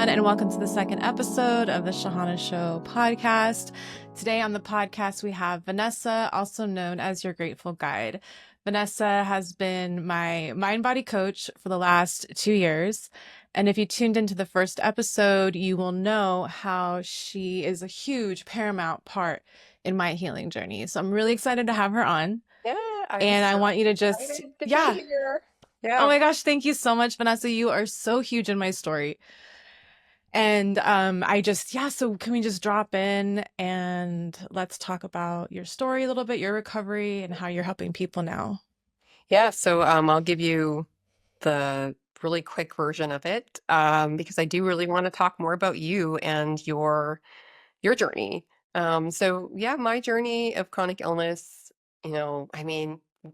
everyone, and welcome to the second episode of the Shahana Show podcast. Today on the podcast, we have Vanessa, also known as your Grateful Guide. Vanessa has been my Mindbody coach for the last 2 years. And if you tuned into the first episode, you will know how she is a huge paramount part in my healing journey. So I'm really excited to have her on. Yeah, And I want you to just, excited to be yeah. here. Oh Yeah. my gosh, thank you so much, Vanessa. You are so huge in my story. And so can we just drop in and let's talk about your story a little bit, your recovery, and how you're helping people now? Yeah, so I'll give you the really quick version of it because I do really want to talk more about you and your journey. So yeah, my journey of chronic illness,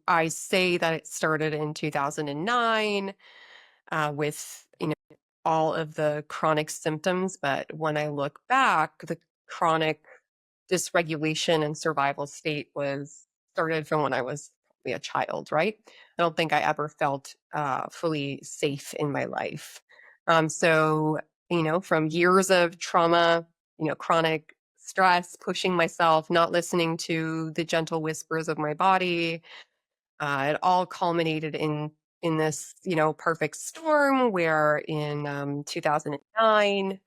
I say that it started in 2009 with, all of the chronic symptoms, but when I look back, the chronic dysregulation and survival state was started from when I was probably a child, right? I don't think I ever felt fully safe in my life. So, from years of trauma, chronic stress, pushing myself, not listening to the gentle whispers of my body, it all culminated in this, perfect storm where in 2009,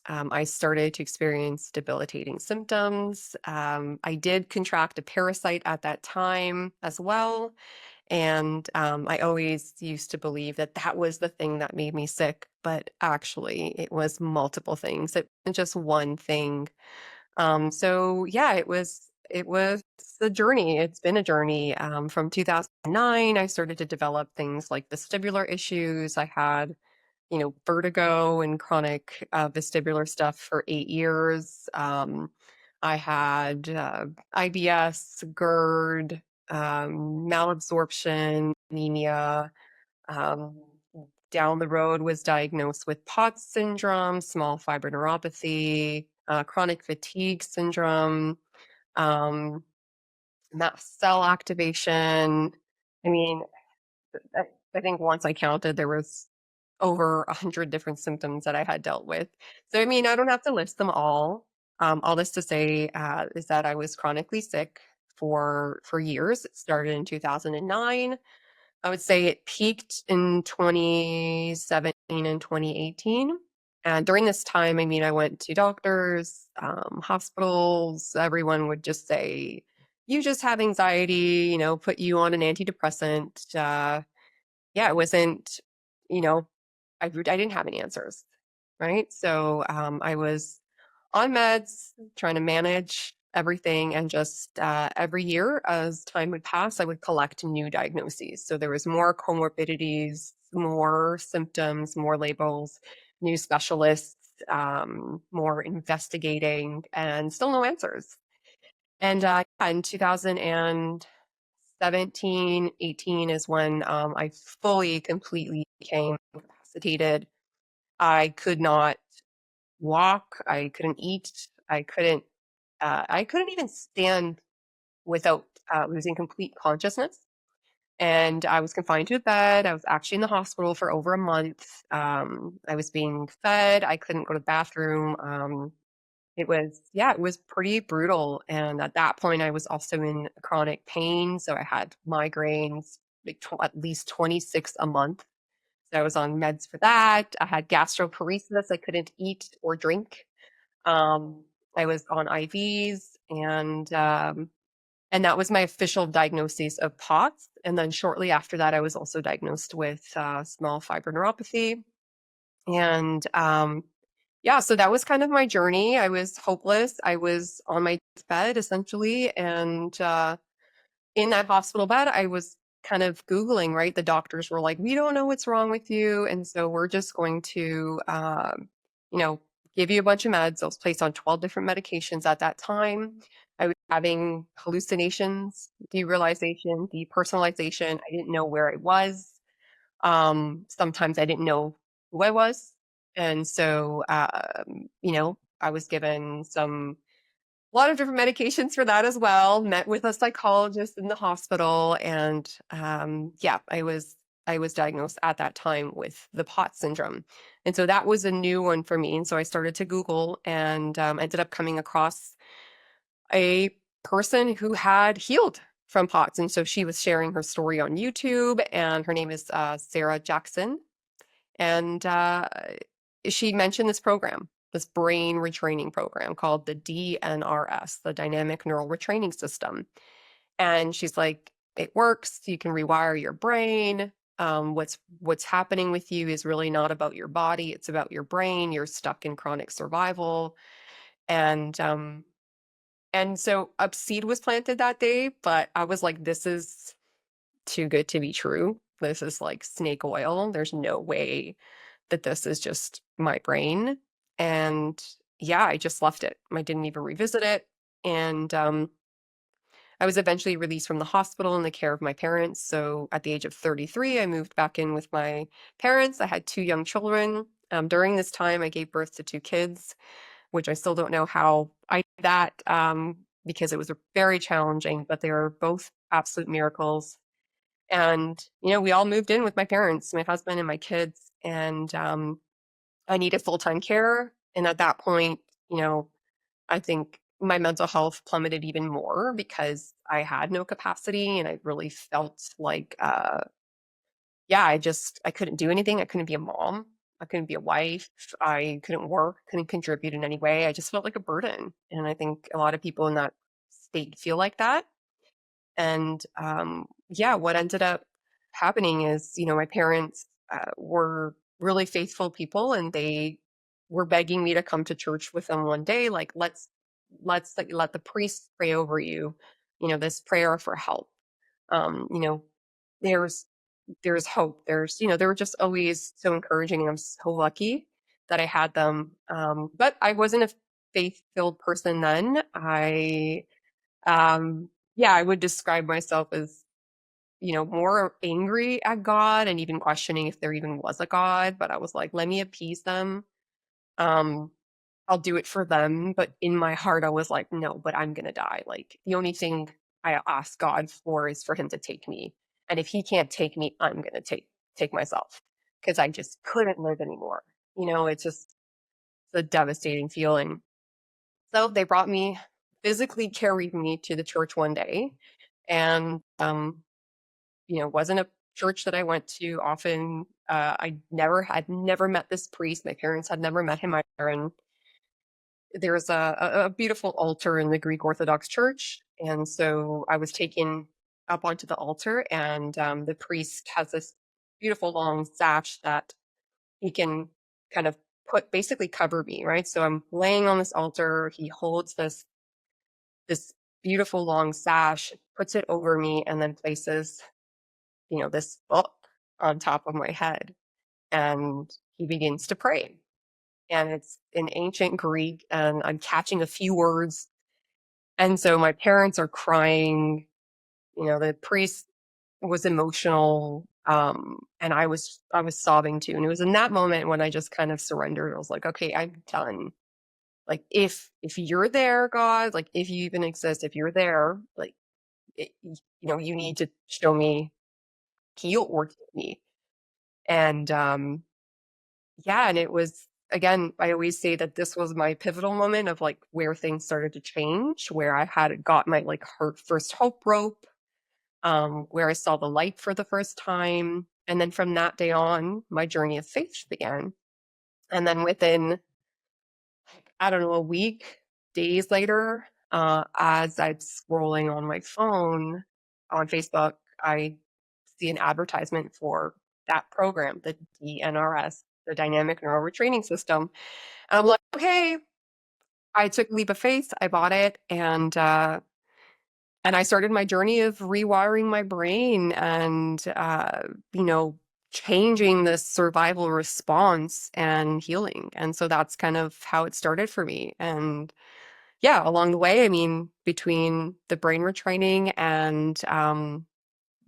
I started to experience debilitating symptoms. I did contract a parasite at that time as well. And I always used to believe that that was the thing that made me sick, but actually it was multiple things. It wasn't just one thing. So yeah, it was a journey. It's been a journey. From 2009, I started to develop things like vestibular issues. I had vertigo and chronic vestibular stuff for 8 years. I had IBS, GERD, malabsorption, anemia. Um, Down the road was diagnosed with POTS syndrome, small fiber neuropathy, chronic fatigue syndrome, um, mast cell activation. I mean, I, I think once I counted, there was over 100 different symptoms that I had dealt with. So, I don't have to list them all. All this to say is that I was chronically sick for years. It started in 2009. I would say it peaked in 2017 and 2018. And during this time, I went to doctors, hospitals. Everyone would just say, you just have anxiety, put you on an antidepressant. Yeah, it wasn't, you know, I didn't have any answers, right? So I was on meds, trying to manage everything, and just every year as time would pass, I would collect new diagnoses. So there was more comorbidities, more symptoms, more labels, new specialists, more investigating, and still no answers. And in 2017, 18 is when I fully, completely became incapacitated. I could not walk. I couldn't eat. I couldn't even stand without losing complete consciousness. And I was confined to a bed. I was actually in the hospital for over a month. I was being fed. I couldn't go to the bathroom. It was pretty brutal. And at that point, I was also in chronic pain. So I had migraines, like at least 26 a month. So I was on meds for that. I had gastroparesis. I couldn't eat or drink. I was on IVs, and that was my official diagnosis of POTS. And then shortly after that, I was also diagnosed with small fiber neuropathy. And so that was kind of my journey. I was hopeless. I was on my bed essentially, and in that hospital bed, I was kind of Googling, right? The doctors were like, we don't know what's wrong with you. And so we're just going to, you know, give you a bunch of meds. I was placed on 12 different medications at that time. I was having hallucinations, derealization, depersonalization. I didn't know where I was. Sometimes I didn't know who I was. And so, I was given a lot of different medications for that as well. Met with a psychologist in the hospital, and I I was diagnosed at that time with the POTS syndrome. And so that was a new one for me. And so I started to Google and ended up coming across a person who had healed from POTS. And so she was sharing her story on YouTube, and her name is Sarah Jackson. And she mentioned this program, this brain retraining program called the DNRS, the Dynamic Neural Retraining System. And she's like, it works. You can rewire your brain. What's happening with you is really not about your body. It's about your brain. You're stuck in chronic survival. And so a seed was planted that day, but I was like, this is too good to be true. This is like snake oil. There's no way that this is just my brain. And yeah, I just left it. I didn't even revisit it. And I was eventually released from the hospital in the care of my parents. So at the age of 33, I moved back in with my parents. I had two young children. During this time, I gave birth to two kids, which I still don't know how I did that, because it was very challenging, but they were both absolute miracles. And, we all moved in with my parents, my husband and my kids, and I needed full-time care. And at that point, I think my mental health plummeted even more because I had no capacity, and I really felt like, yeah, I couldn't do anything. I couldn't be a mom. I couldn't be a wife. I couldn't work, couldn't contribute in any way. I just felt like a burden. And I think a lot of people in that state feel like that. And yeah, what ended up happening is, my parents were really faithful people, and they were begging me to come to church with them one day. Like, let's like, let the priest pray over you. This prayer for help. Um, you know, there's there's hope. They were just always so encouraging, and I'm so lucky that I had them. But I wasn't a faith-filled person then. Yeah, I would describe myself as, more angry at God and even questioning if there even was a God. But I was like, let me appease them. Um, I'll do it for them. But in my heart, I was like, no, but I'm going to die. Like, the only thing I ask God for is for him to take me. And if he can't take me, I'm going to take myself, because I just couldn't live anymore. It's just a devastating feeling. So they brought me, physically carried me to the church one day, and wasn't a church that I went to often. I had never met this priest. My parents had never met him either. And there's a beautiful altar in the Greek Orthodox Church. And so I was taken up onto the altar, and the priest has this beautiful long sash that he can kind of basically cover me, right? So I'm laying on this altar. He holds this beautiful long sash, puts it over me, and then places, this book on top of my head. And he begins to pray. And it's in ancient Greek, and I'm catching a few words. And so my parents are crying. The priest was emotional. And I was sobbing too. And it was in that moment when I just kind of surrendered. I was like, okay, I'm done. Like, if you're there, God, like, if you even exist, if you're there, like, you need to show me, heal or heal me. And yeah, and it was, again, I always say that this was my pivotal moment of like where things started to change, where I had got my like first hope rope, where I saw the light for the first time. And then from that day on, my journey of faith began. And then within, I don't know, a week, days later, as I'm scrolling on my phone on Facebook, I see an advertisement for that program, the DNRS, the Dynamic Neural Retraining System. And I'm like, okay, I took a leap of faith. I bought it, and I started my journey of rewiring my brain and, changing the survival response and healing. And so that's kind of how it started for me. And yeah, along the way, I mean, between the brain retraining and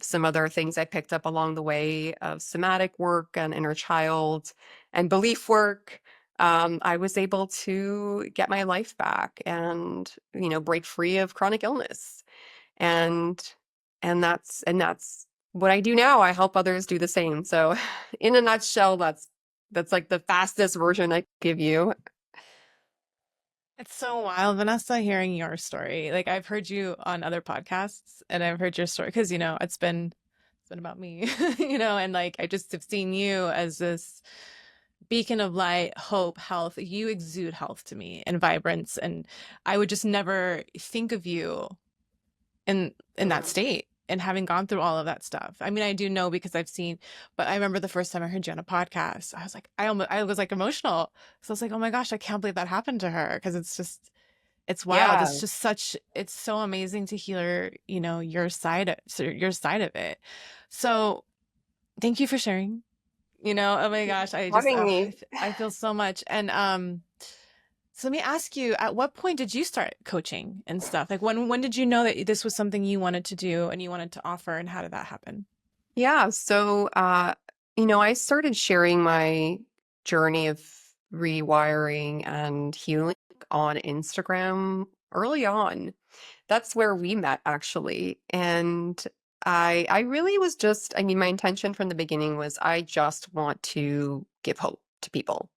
some other things I picked up along the way of somatic work and inner child and belief work, I was able to get my life back and, break free of chronic illness. And that's what I do now, I help others do the same. So in a nutshell, that's like the fastest version I give you. It's so wild, Vanessa, hearing your story. Like I've heard you on other podcasts and I've heard your story because, it's been about me, and like I just have seen you as this beacon of light, hope, health. You exude health to me and vibrance. And I would just never think of you in that state and having gone through all of that stuff. I mean, I do know because I've seen, but I remember the first time I heard you on a podcast, I was like, I was like emotional. So I was like, oh my gosh, I can't believe that happened to her. Cause it's just, it's wild. Yeah. It's just such, it's so amazing to hear, your side of it. So thank you for sharing, oh my gosh, I just, Having me. I feel so much. And, so let me ask you, at what point did you start coaching and stuff? Like when did you know that this was something you wanted to do and you wanted to offer, and how did that happen? Yeah. So, I started sharing my journey of rewiring and healing on Instagram early on. That's where we met actually. And I really was just, I mean, my intention from the beginning was I just want to give hope to people.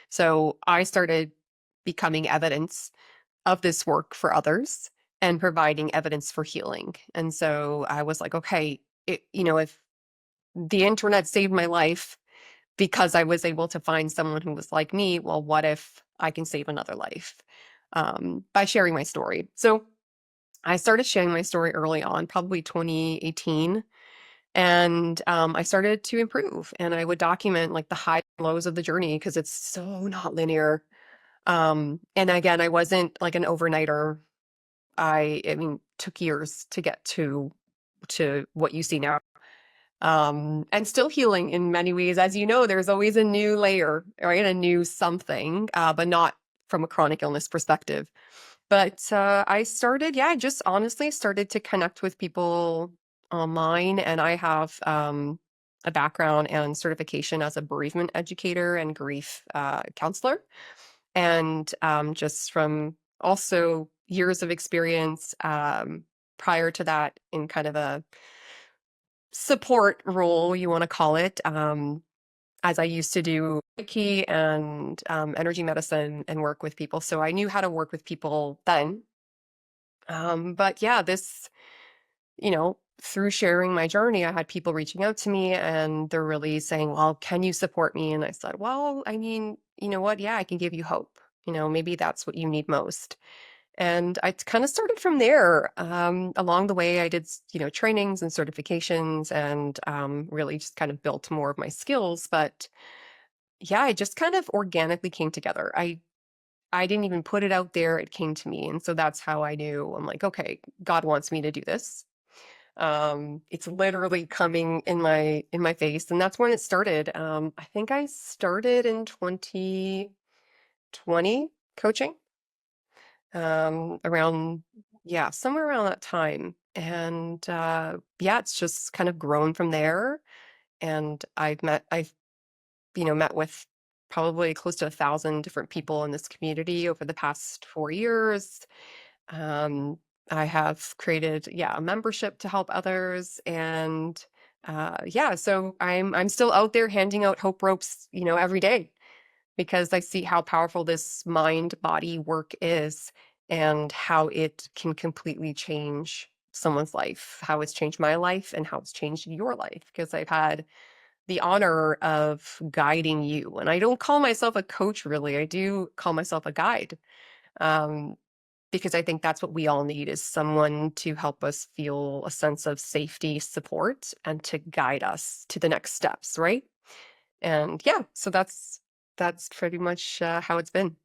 So I started becoming evidence of this work for others and providing evidence for healing. And so I was like, okay, if the internet saved my life because I was able to find someone who was like me, well, what if I can save another life by sharing my story? So I started sharing my story early on, probably 2018. And I started to improve and I would document like the high and lows of the journey because it's so not linear. And again, I wasn't like an overnighter. I mean, took years to get to what you see now. And still healing in many ways. As you know, there's always a new layer, right? A new something, but not from a chronic illness perspective. But I started, yeah, I just honestly started to connect with people online. And I have a background and certification as a bereavement educator and grief counselor. And just from also years of experience prior to that in kind of a support role, you want to call it, as I used to do Reiki and energy medicine and work with people. So I knew how to work with people then. But yeah, through sharing my journey, I had people reaching out to me and they're really saying, well, can you support me? And I said, well, I mean, you know what? Yeah, I can give you hope. Maybe that's what you need most. And I kind of started from there. Along the way, I did, trainings and certifications and really just kind of built more of my skills. But yeah, it just kind of organically came together. I didn't even put it out there. It came to me. And so that's how I knew I'm like, okay, God wants me to do this. It's literally coming in my face. And that's when it started. I think I started in 2020 coaching around, yeah, somewhere around that time. And yeah, it's just kind of grown from there. And I've met with probably close to 1,000 different people in this community over the past 4 years. Um, I have created, yeah, a membership to help others. And yeah, so I'm still out there handing out hope ropes, every day because I see how powerful this mind body work is and how it can completely change someone's life, how it's changed my life and how it's changed your life. Because I've had the honor of guiding you. And I don't call myself a coach, really. I do call myself a guide. Um, because I think that's what we all need is someone to help us feel a sense of safety, support, and to guide us to the next steps, right? And yeah, so that's pretty much how it's been.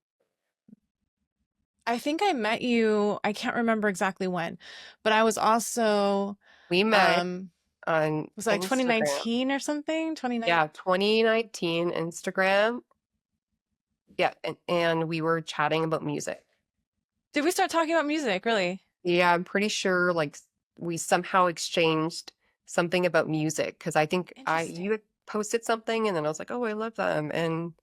I think I met you, I can't remember exactly when, but I was also, We met um, on was it like Instagram. 2019 or something? 2019. Yeah, 2019 Instagram. Yeah, and we were chatting about music. Did we start talking about music? Really? Yeah, I'm pretty sure like we somehow exchanged something about music because I think I Interesting. you had posted something and then I was like, "Oh, I love them." And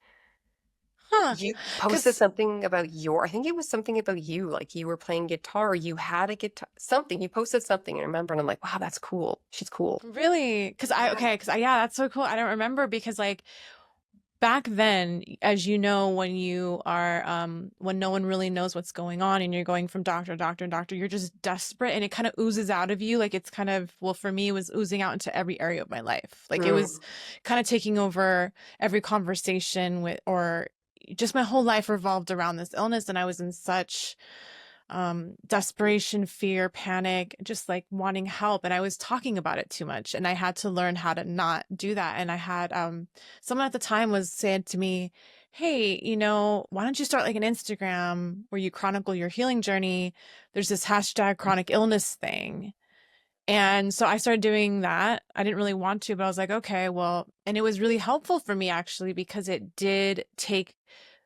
Huh. You posted Because something about I think it was something about you, like you were playing guitar, you had a guitar, something. You posted something, and I remember, and I'm like, wow, that's cool. She's cool. really, Yeah. okay, yeah, that's so cool. I don't remember because like back then, as you know, when you are when no one really knows what's going on and you're going from doctor to doctor and doctor, you're just desperate and it kind of oozes out of you. Like it's kind of, well, for me, it was oozing out into every area of my life. Like it was Mm. kind of taking over every conversation with, or just my whole life revolved around this illness. And I was in such desperation, fear, panic, just like wanting help. And I was talking about it too much. And I had to learn how to not do that. And I had someone at the time was said to me, hey, why don't you start like an Instagram where you chronicle your healing journey? There's this hashtag chronic illness thing. And so I started doing that. I didn't really want to, but I was like, okay, well, and it was really helpful for me actually because it did take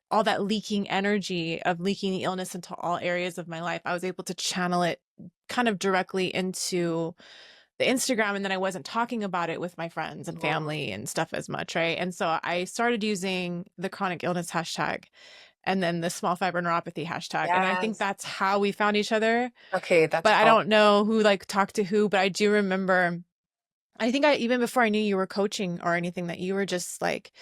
all that leaking energy of leaking the illness into all areas of my life. I was able to channel it kind of directly into the Instagram, and then I wasn't talking about it with my friends and Mm. family and stuff as much, right? And so I started using the chronic illness hashtag and then the small fiber neuropathy hashtag. And I think Yes. that's how we found each other. Okay, that's But I how. don't know who like talked to who, but I do remember I think even before I knew you were coaching or anything, that you were just like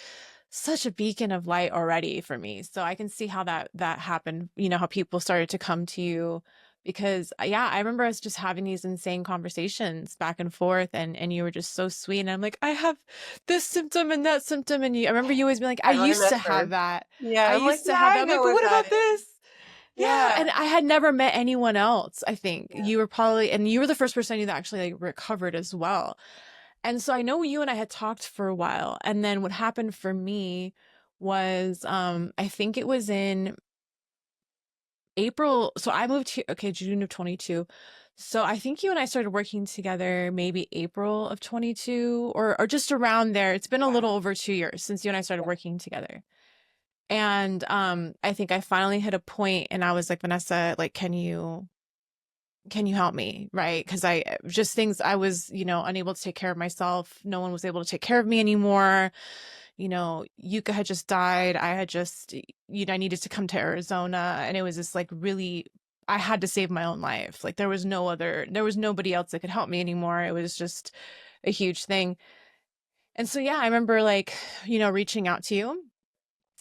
such a beacon of light already for me. So I can see how that happened, how people started to come to you because yeah, I remember us just having these insane conversations back and forth and you were just so sweet. And I'm like, I have this symptom and that symptom. And I remember you always being like, I I used to have remember. that. Yeah, I I'm like, used to yeah, have I that. I'm like, know but what what that about is. this? Yeah. Yeah. And I had never met anyone else, I think. Yeah. You were probably, and you were the first person I knew that actually like recovered as well. And so I know you and I had talked for a while. And then what happened for me was I think it was in April. So I moved here, okay, June of 22. So I think you and I started working together maybe April of 22 or just around there. It's been a Yeah. little over 2 years since you and I started Yeah. working together. And I think I finally hit a point and I was like, Vanessa, like, can you help me? Right. Cause I just things I was, unable to take care of myself. No one was able to take care of me anymore. Yuka had just died. I had just, I needed to come to Arizona and it was just like really, I had to save my own life. Like there was nobody else that could help me anymore. It was just a huge thing. And so, yeah, I remember like, reaching out to you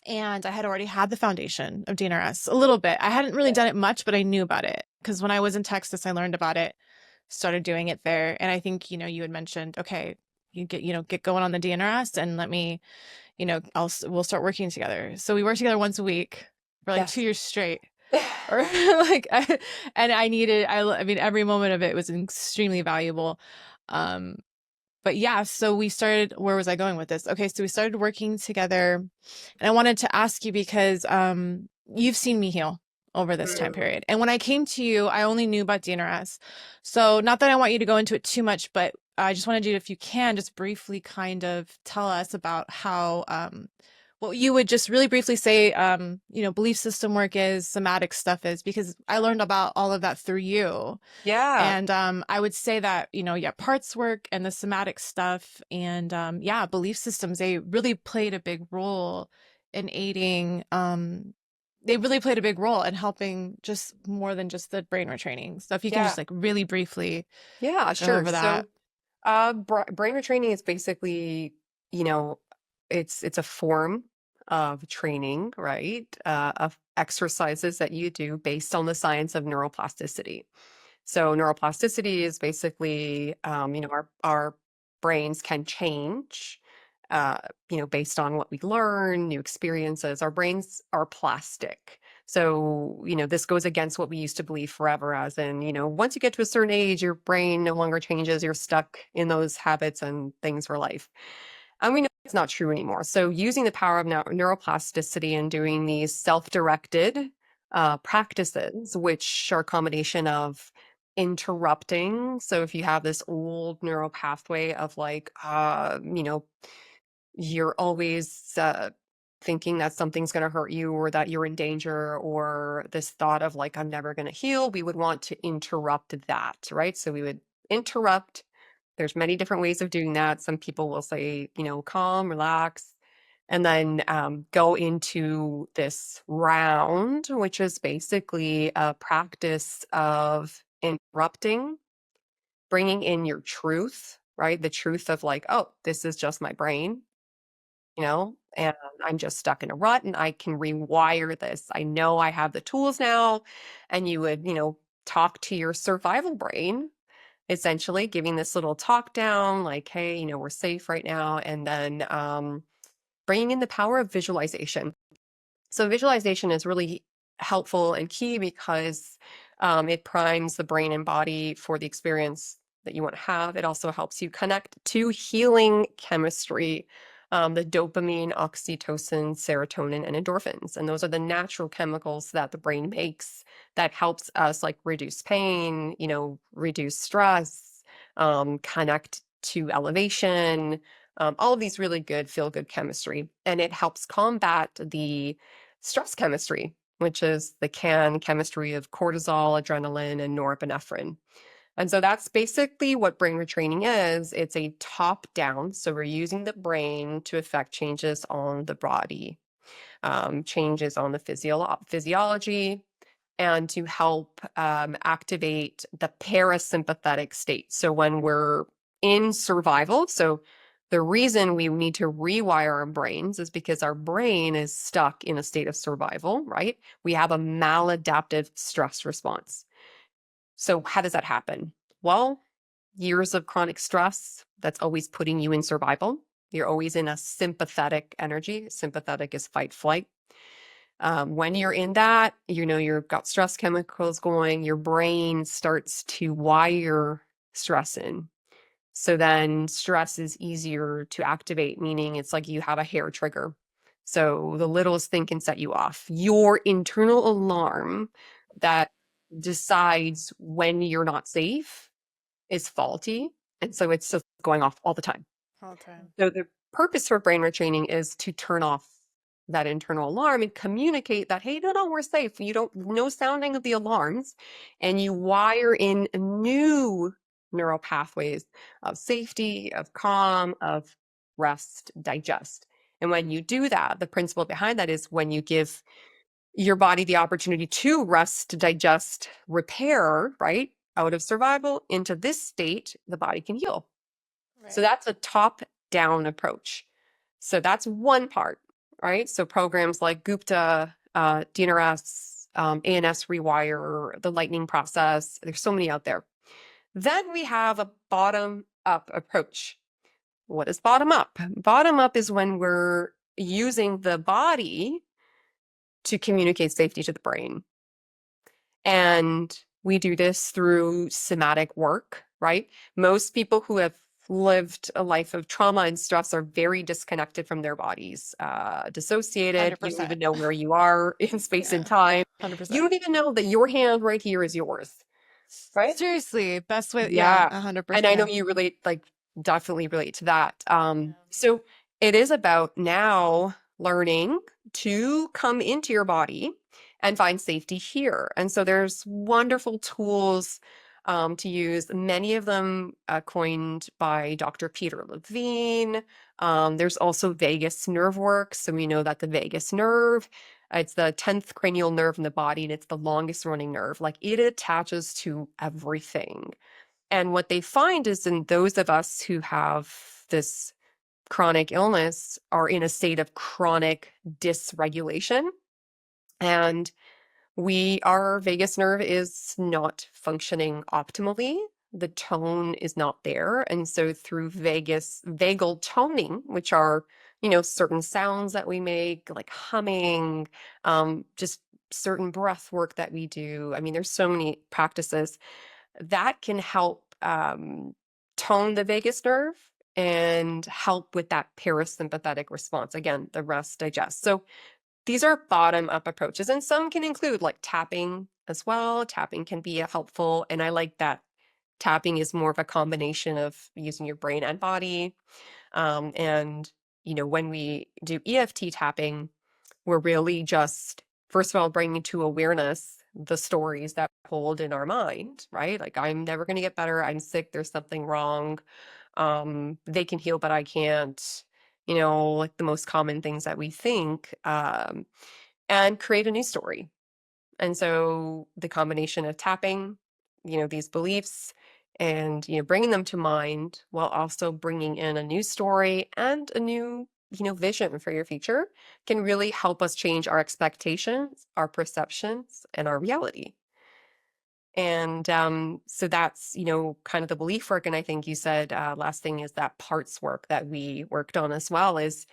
and I had already had the foundation of DNRS a little bit. I hadn't really Yeah. done it much, but I knew about it because when I was in Texas, I learned about it, started doing it there. And I think, you had mentioned, okay, you get going on the DNRS and let me, we'll start working together. So we worked together once a week for like two Yes. years straight. Or like, and I mean, every moment of it was extremely valuable. Um, but yeah, so we started, where was I going with this? Okay, so we started working together and I wanted to ask you because you've seen me heal over this time Mm. period. And when I came to you, I only knew about DNRS. So not that I want you to go into it too much, but I just wanted you to, if you can, just briefly kind of tell us about how what you would just really briefly say belief system work is, somatic stuff is, because I learned about all of that through you. Yeah. And I would say that, yeah, parts work and the somatic stuff and yeah, belief systems, they really played a big role in aiding, they really played a big role in helping just more than just the brain retraining. So if you can just Yeah. like really briefly Yeah, go sure. over that. So, brain retraining is basically, you know, it's a form of training, right? Of exercises that you do based on the science of neuroplasticity. So neuroplasticity is basically, our brains can change, uh, based on what we learn, new experiences. Our brains are plastic. So, this goes against what we used to believe forever, as in, once you get to a certain age, your brain no longer changes. You're stuck in those habits and things for life. And we know it's not true anymore. So, using the power of neuroplasticity and doing these self-directed practices, which are a combination of interrupting. So if you have this old neural pathway of like, you're always thinking that something's going to hurt you or that you're in danger, or this thought of like, I'm never going to heal, we would want to interrupt that, right? So we would interrupt. There's many different ways of doing that. Some people will say, calm, relax. and then go into this round, which is basically a practice of interrupting, bringing in your truth, right? The truth of like, oh, this is just my brain, and I'm just stuck in a rut and I can rewire this. I know I have the tools now. And you would, talk to your survival brain, essentially giving this little talk down, like, hey, we're safe right now. And then bringing in the power of visualization. So visualization is really helpful and key because it primes the brain and body for the experience that you want to have. It also helps you connect to healing chemistry, the dopamine, oxytocin, serotonin, and endorphins. And those are the natural chemicals that the brain makes that helps us like reduce pain, reduce stress, connect to elevation, all of these really good feel-good chemistry. And it helps combat the stress chemistry, which is the chemistry of cortisol, adrenaline, and norepinephrine. And so that's basically what brain retraining is. It's a top down. So we're using the brain to affect changes on the body, changes on the physiology, and to help activate the parasympathetic state. So when we're in survival, so the reason we need to rewire our brains is because our brain is stuck in a state of survival, right? We have a maladaptive stress response. So how does that happen? Well, years of chronic stress, that's always putting you in survival. You're always in a sympathetic energy. Sympathetic is fight, flight. When you're in that, you've got stress chemicals going, your brain starts to wire stress in. So then stress is easier to activate, meaning it's like you have a hair trigger. So the littlest thing can set you off. Your internal alarm that decides when you're not safe is faulty. And so it's just going off all the time. All the time. So the purpose for brain retraining is to turn off that internal alarm and communicate that, hey, no, we're safe. You don't, no sounding of the alarms. And you wire in new neural pathways of safety, of calm, of rest, digest. And when you do that, the principle behind that is when you give your body the opportunity to rest, digest, repair, right? Out of survival into this state, the body can heal. So Right. that's a top down approach. So that's one part, right? So programs like Gupta, DNRS, ANS Rewire, the lightning process, there's so many out there. Then we have a bottom up approach. What is bottom up? Bottom up is when we're using the body to communicate safety to the brain. And we do this through somatic work, right? Most people who have lived a life of trauma and stress are very disconnected from their bodies, dissociated. You don't 100%. even know where you are in space and Yeah. time. You 100%. don't even know that your hand right here is yours, right? Seriously, best way. Yeah, Yeah. And I know 100%. you relate, like, definitely relate to that. Yeah. So it is about now learning to come into your body and find safety here. And so there's wonderful tools to use, many of them coined by Dr. Peter Levine. There's also vagus nerve work. So we know that the vagus nerve, it's the 10th cranial nerve in the body, and it's the longest running nerve. Like it attaches to everything. And what they find is in those of us who have this chronic illness are in a state of chronic dysregulation. And our vagus nerve is not functioning optimally. The tone is not there. And so through vagal toning, which are, certain sounds that we make, like humming, just certain breath work that we do. I mean, there's so many practices that can help tone the vagus nerve and help with that parasympathetic response. Again, the rest, digest. So these are bottom up approaches, and some can include like tapping as well. Tapping can be helpful. And I like that tapping is more of a combination of using your brain and body. And, when we do EFT tapping, we're really just, first of all, bringing to awareness the stories that hold in our mind, right? Like, I'm never going to get better. I'm sick. There's something wrong. They can heal, but I can't. like the most common things that we think, and create a new story. And so the combination of tapping, these beliefs and, bringing them to mind while also bringing in a new story and a new, vision for your future can really help us change our expectations, our perceptions, and our reality. And so that's, kind of the belief work. And I think you said last thing is that parts work that we worked on as well is,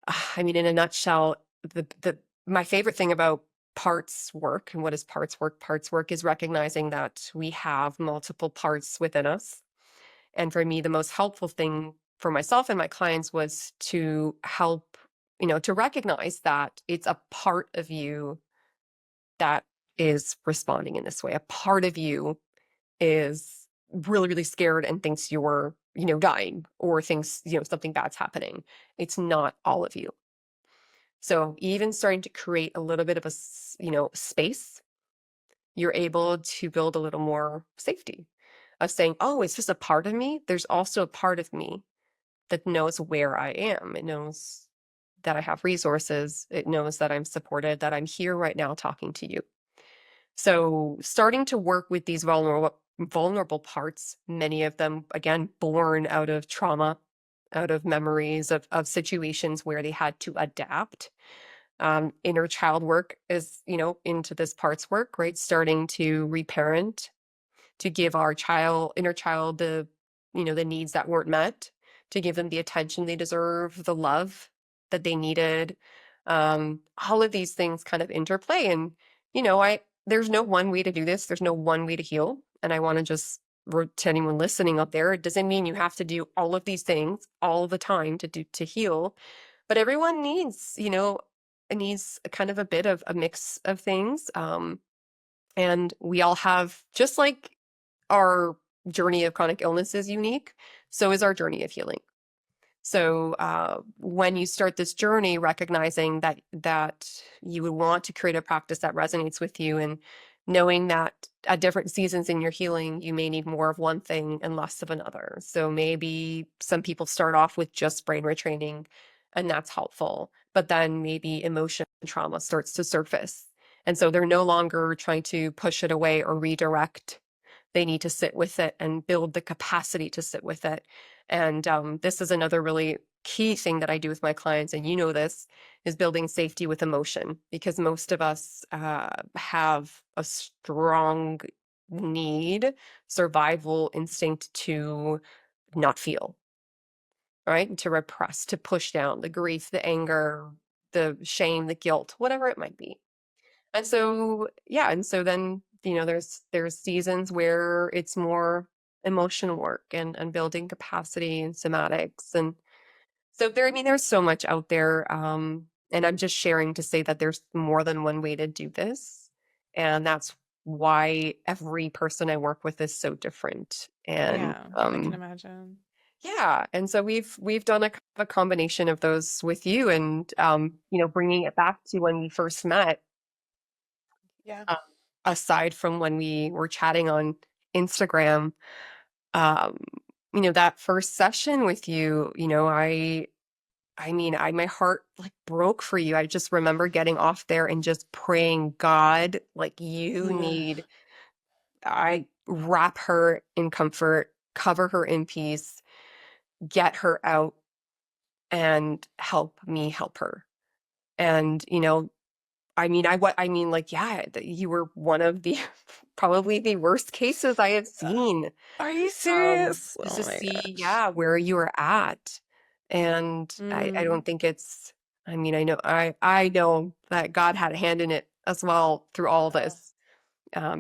I mean, in a nutshell, the my favorite thing about parts work and what is parts work? Parts work is recognizing that we have multiple parts within us. And for me, the most helpful thing for myself and my clients was to help, to recognize that it's a part of you that is responding in this way. A part of you is really, really scared and thinks you're, dying or thinks, something bad's happening. It's not all of you. So even starting to create a little bit of a, space, you're able to build a little more safety of saying, oh, it's just a part of me. There's also a part of me that knows where I am. It knows that I have resources. It knows that I'm supported, that I'm here right now talking to you. So starting to work with these vulnerable parts, many of them, again, born out of trauma, out of memories of situations where they had to adapt. Inner child work is, into this parts work, right? Starting to reparent, to give our inner child the needs that weren't met, to give them the attention they deserve, the love that they needed. All of these things kind of interplay. And, there's no one way to do this. There's no one way to heal. And I want to just, to anyone listening up there, it doesn't mean you have to do all of these things all the time to heal, but everyone needs, it needs a kind of a bit of a mix of things. And we all have, just like our journey of chronic illness is unique, so is our journey of healing. So when you start this journey, recognizing that you would want to create a practice that resonates with you, and knowing that at different seasons in your healing, you may need more of one thing and less of another. So maybe some people start off with just brain retraining, and that's helpful. But then maybe emotion trauma starts to surface. And so they're no longer trying to push it away or redirect. They need to sit with it and build the capacity to sit with it. And this is another really key thing that I do with my clients, and this, is building safety with emotion, because most of us have a strong need, survival instinct to not feel, right? To repress, to push down the grief, the anger, the shame, the guilt, whatever it might be. And so, yeah, and so then, there's seasons where it's more emotional work and building capacity and somatics. And so there's so much out there. And I'm just sharing to say that there's more than one way to do this. And that's why every person I work with is so different. And Yeah, I can imagine. yeah, and so we've done a combination of those with you, and bringing it back to when we first met. Yeah. uh, Aside from when we were chatting on Instagram, um, that first session with you, my heart like broke for you. I just remember getting off there and just praying, God, like I wrap her in comfort, cover her in peace, get her out, and help me help her. And, like, yeah, you were one of the probably the worst cases I have seen. Are you serious? Just Oh to my see, gosh. yeah, where you were at. And I Mm, don't think it's, I know that God had a hand in it as well through all yeah. this,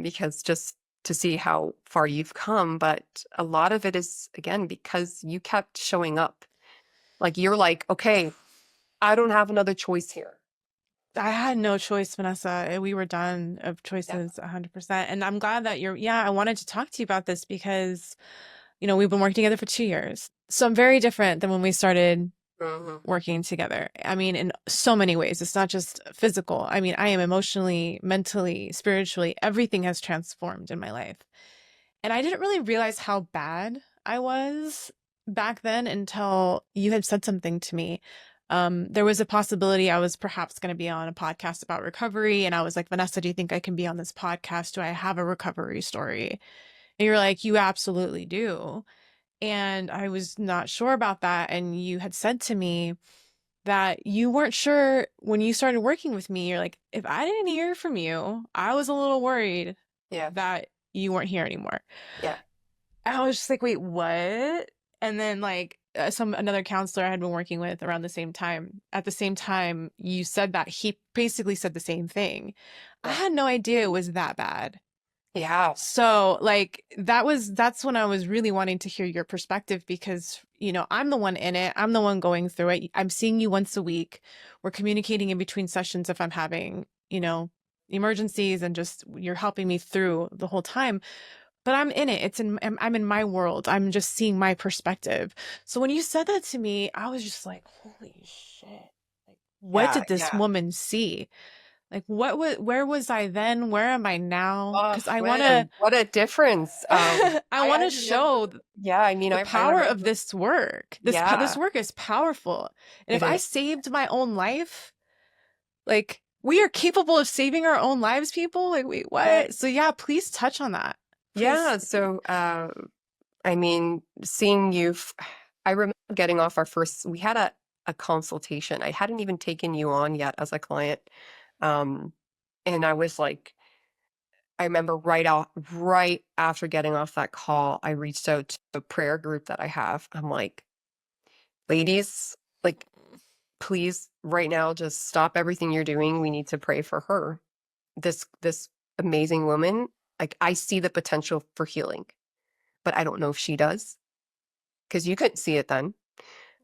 because just to see how far you've come. But a lot of it is, again, because you kept showing up. Like, you're like, okay, I don't have another choice here. I had no choice, Vanessa. We were done of Yeah. choices 100%. And I'm glad that yeah, I wanted to talk to you about this because, we've been working together for 2 years. So I'm very different than when we started Mhm. working together. I mean, in so many ways, it's not just physical. I mean, I am emotionally, mentally, spiritually, everything has transformed in my life. And I didn't really realize how bad I was back then until you had said something to me. There was a possibility I was perhaps going to be on a podcast about recovery. And I was like, Vanessa, do you think I can be on this podcast? Do I have a recovery story? And you're like, you absolutely do. And I was not sure about that. And you had said to me that you weren't sure when you started working with me. You're like, if I didn't hear from you, I was a little worried Yeah. that you weren't here anymore. Yeah. I was just like, wait, what? And then like another counselor I had been working with around the same time, at the same time you said that, he basically said the same thing. I Yeah. had no idea it was that bad. Yeah. So like that's when I was really wanting to hear your perspective, because I'm the one in it. I'm the one going through it. I'm seeing you once a week. We're communicating in between sessions if I'm having, emergencies, and just you're helping me through the whole time. But I'm in it. I'm in my world. I'm just seeing my perspective. So when you said that to me, I was just like, holy shit. Like, what Yeah. did this Yeah. woman see? Like, where was I then? Where am I now? Oh Because I want to, man, what a difference. I want I to remember. show Yeah, I mean, the I power of remember. this work. This Yeah, work is powerful. And if it I is. saved my own life, like, we are capable of saving our own lives, people. Like, wait, Yeah. what? So yeah, please touch on that. Please. Yeah. So, I mean, seeing you, I remember getting off our first, we had a consultation. I hadn't even taken you on yet as a client. Um, and I was like, I remember right after getting off that call, I reached out to a prayer group that I have. I'm like, ladies, like, please right now, just stop everything you're doing. We need to pray for her. This amazing woman, like I see the potential for healing, but I don't know if she does because you couldn't see it then.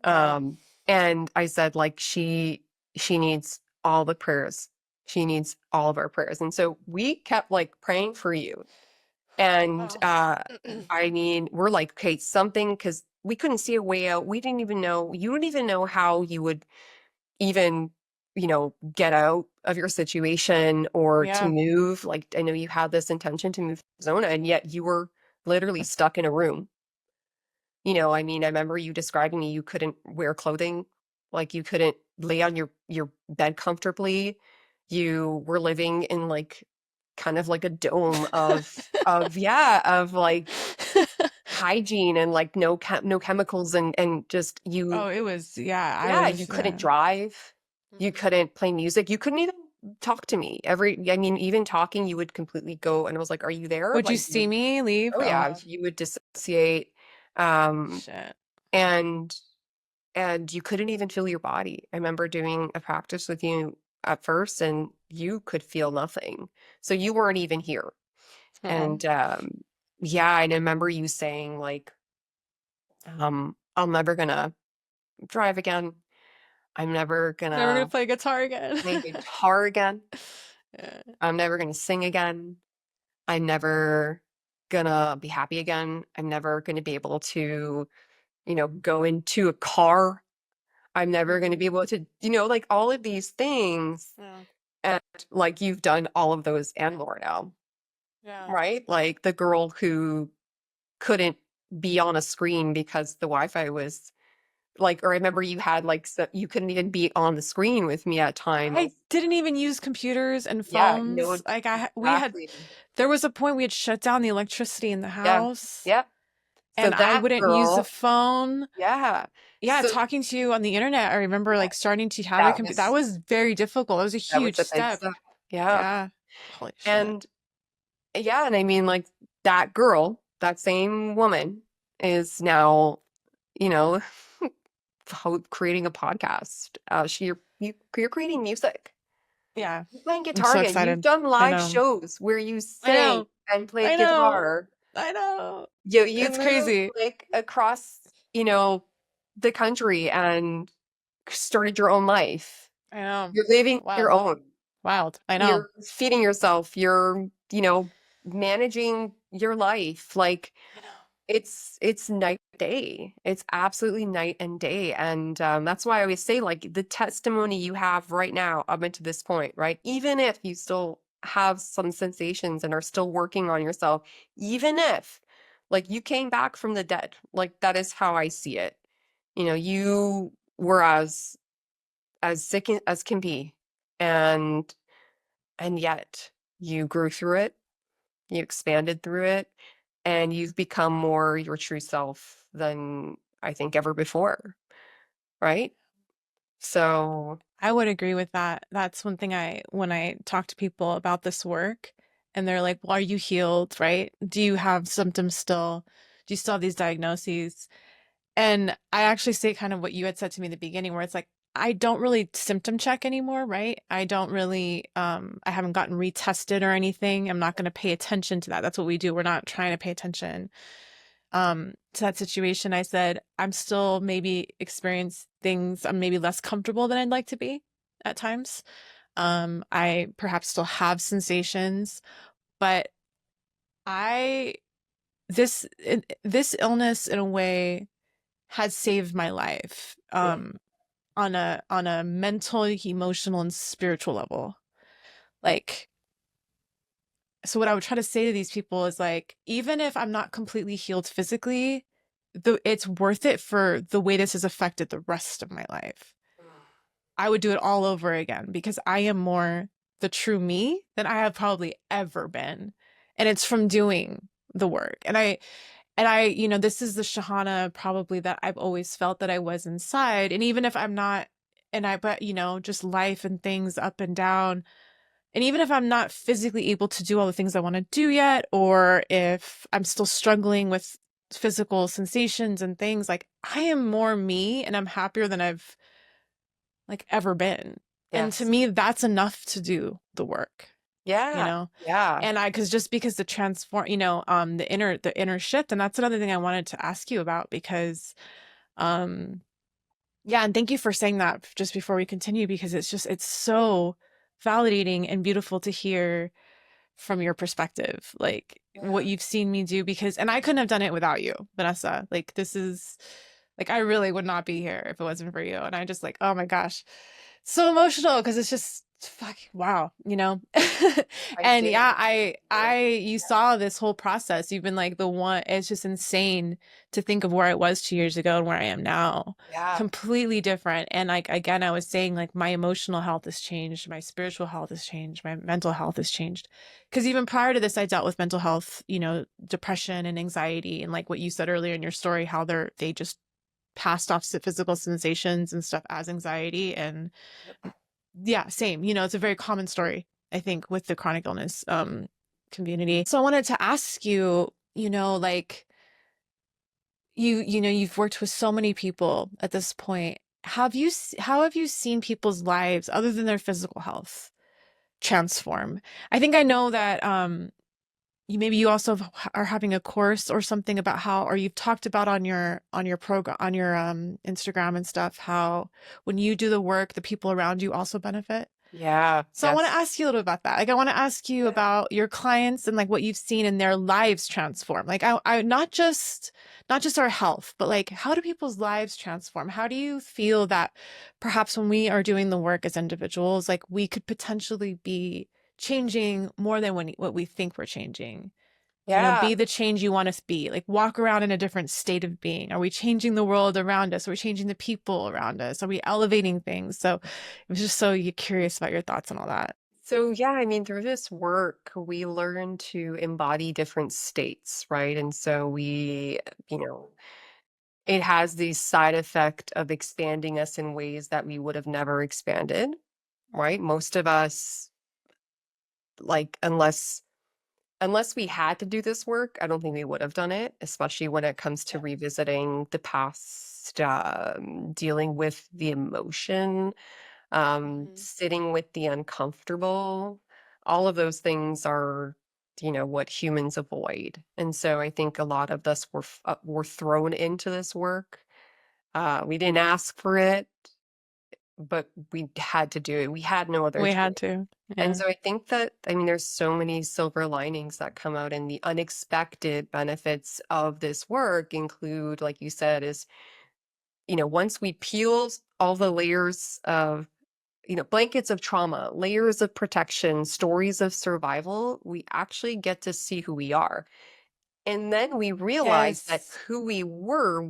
Right. Um, and I said, like, she needs all the prayers. She needs all of our prayers. And so we kept like praying for you. And Wow. I mean, we're like, okay, something, because we couldn't see a way out. We didn't even know, you didn't even know how you would even, get out of your situation or to Yeah. move. Like, I know you had this intention to move to Arizona, and yet you were literally stuck in a room. I mean, I remember you describing me, you couldn't wear clothing, like you couldn't lay on your bed comfortably. You were living in like kind of like a dome of like hygiene and like no chemicals and just Oh, you. it was, yeah, I Yeah, was, you couldn't yeah. drive. You Mhm. couldn't play music. You couldn't even talk to me. I mean, even talking, you would completely go, and I was like, "Are you there?" Would you Like, see me leave? oh yeah, Oh, you would dissociate, um, shit. and you couldn't even feel your body. I remember doing a practice with you at first, and you could feel nothing. So you weren't even here. Oh. And yeah, and I remember you saying like, "I'm never gonna drive again. I'm never Never gonna gonna play guitar again. play guitar again. Yeah. I'm never gonna sing again. I'm never gonna be happy again. I'm never gonna be able to, go into a car. I'm never gonna be Mhm. able to, like all of these things. Yeah. And like you've done all of those and more now, Yeah. right? Like the girl who couldn't be on a screen because the Wi-Fi was like, or I remember you had like, so you couldn't even be on the screen with me at I times. didn't even use computers and Yeah, no, phones. Like exactly. there was a point we had shut down the electricity in the Yeah. house, Yeah. So and I that wouldn't use the girl, phone. yeah. Yeah, So talking to you on the internet. I remember yeah, like starting to have a that computer. That was was very difficult. It was a that was huge a big step. step. Yeah. Yeah. Holy shit. And yeah, and I mean like that girl, that same woman is now, you know, creating a podcast. You're creating music. Yeah. You're playing I'm guitar so again. You've excited. done I live know. shows where you I sing know. and play I know. guitar. I know. You It's moved crazy. like across, the country and started your own life. I know. You're living your Wild. own. Wild. I know. You're feeding yourself. You're, managing your life. Like I know. it's night and day. It's absolutely night and day. And that's why I always say, like, the testimony you have right now up until this point, right? Even if you still have some sensations and are still working on yourself, even if Like you came back from the dead. Like that is how I see it. You were as sick as can be, and yet you grew through it, you expanded through it, and you've become more your true self than I think ever before, right? So, I would agree with that. That's one thing when I talk to people about this work and they're like, well, are you healed, right? Do you have symptoms still? Do you still have these diagnoses? And I actually say kind of what you had said to me in the beginning, where it's like, I don't really symptom check anymore, right? I don't really, I haven't gotten retested or anything. I'm not going to pay attention to that. That's what we do. We're not trying to pay attention to that situation. I said, I'm still maybe experience things I'm maybe less comfortable than I'd like to be at times. I perhaps still have sensations, but I this illness in a way has saved my life mm, on a mental, emotional, and spiritual level. Like, so what I would try to say to these people is like, even if I'm not completely healed physically, it's worth it for the way this has affected the rest of my life. I would do it all over again because I am more the true me than I have probably ever been. And it's from doing the work. This is the Shahana probably that I've always felt that I was inside. And even if I'm not, but just life and things up and down. And even if I'm not physically able to do all the things I want to do yet, or if I'm still struggling with physical sensations and things, like I am more me and I'm happier than I've like ever been. And to yes. me, that's enough to do the work, you Yeah. know? Yeah. And because the transform, the inner shift. And that's another thing I wanted to ask you about because, um, yeah, and thank you for saying that just before we continue, because it's so validating and beautiful to hear from your perspective, like what Yeah. you've seen me do, and I couldn't have done it without you, Vanessa. Like this is like, I really would not be here if it wasn't for you. And I just like, oh my gosh, so emotional because it's just fuck wow, I and did. yeah, Yeah. you saw this whole process. You've been like the one, it's just insane to think of where I was 2 years ago and where I am now. Yeah. Completely different. And like, again, I was saying like my emotional health has changed, my spiritual health has changed, my mental health has changed. Because even prior to this, I dealt with mental health, depression and anxiety. And like what you said earlier in your story, how they just passed off physical sensations and stuff as anxiety. And Yep. yeah, same. It's a very common story, I think, with the chronic illness community. So I wanted to ask you, like you've worked with so many people at this point. How have you seen people's lives other than their physical health transform? I think I know that you also are having a course or something about how, or you've talked about on your program, on your Instagram and stuff, how when you do the work, the people around you also benefit. Yeah. So I want to Yes. ask you a little about that. Like I want to ask you Yeah. about your clients and like what you've seen in their lives transform. Like I not just our health, but like how do people's lives transform? How do you feel that perhaps when we are doing the work as individuals, like we could potentially be changing more than what we think we're changing? Yeah. Be the change you want to be. Like walk around in a different state of being. Are we changing the world around us? Are we changing the people around us? Are we elevating things? So it was just so curious about your thoughts on all that. So, yeah, I mean, through this work, we learn to embody different states, right? And so you know, it has the side effect of expanding us in ways that we would have never expanded, right? Most of us, like, unless we had to do this work, I don't think we would have done it, especially when it comes to Yeah. revisiting the past, dealing with the emotion, Hmm. sitting with the uncomfortable. All of those things are, what humans avoid. And so I think a lot of us were thrown into this work. We didn't ask for it, but we had to do it. We had no other We choice. had to. And Yeah. so I think that, I mean, there's so many silver linings that come out, and the unexpected benefits of this work include, like you said, is, once we peel all the layers of, blankets of trauma, layers of protection, stories of survival, we actually get to see who we are. And then we realized that Yes. who we were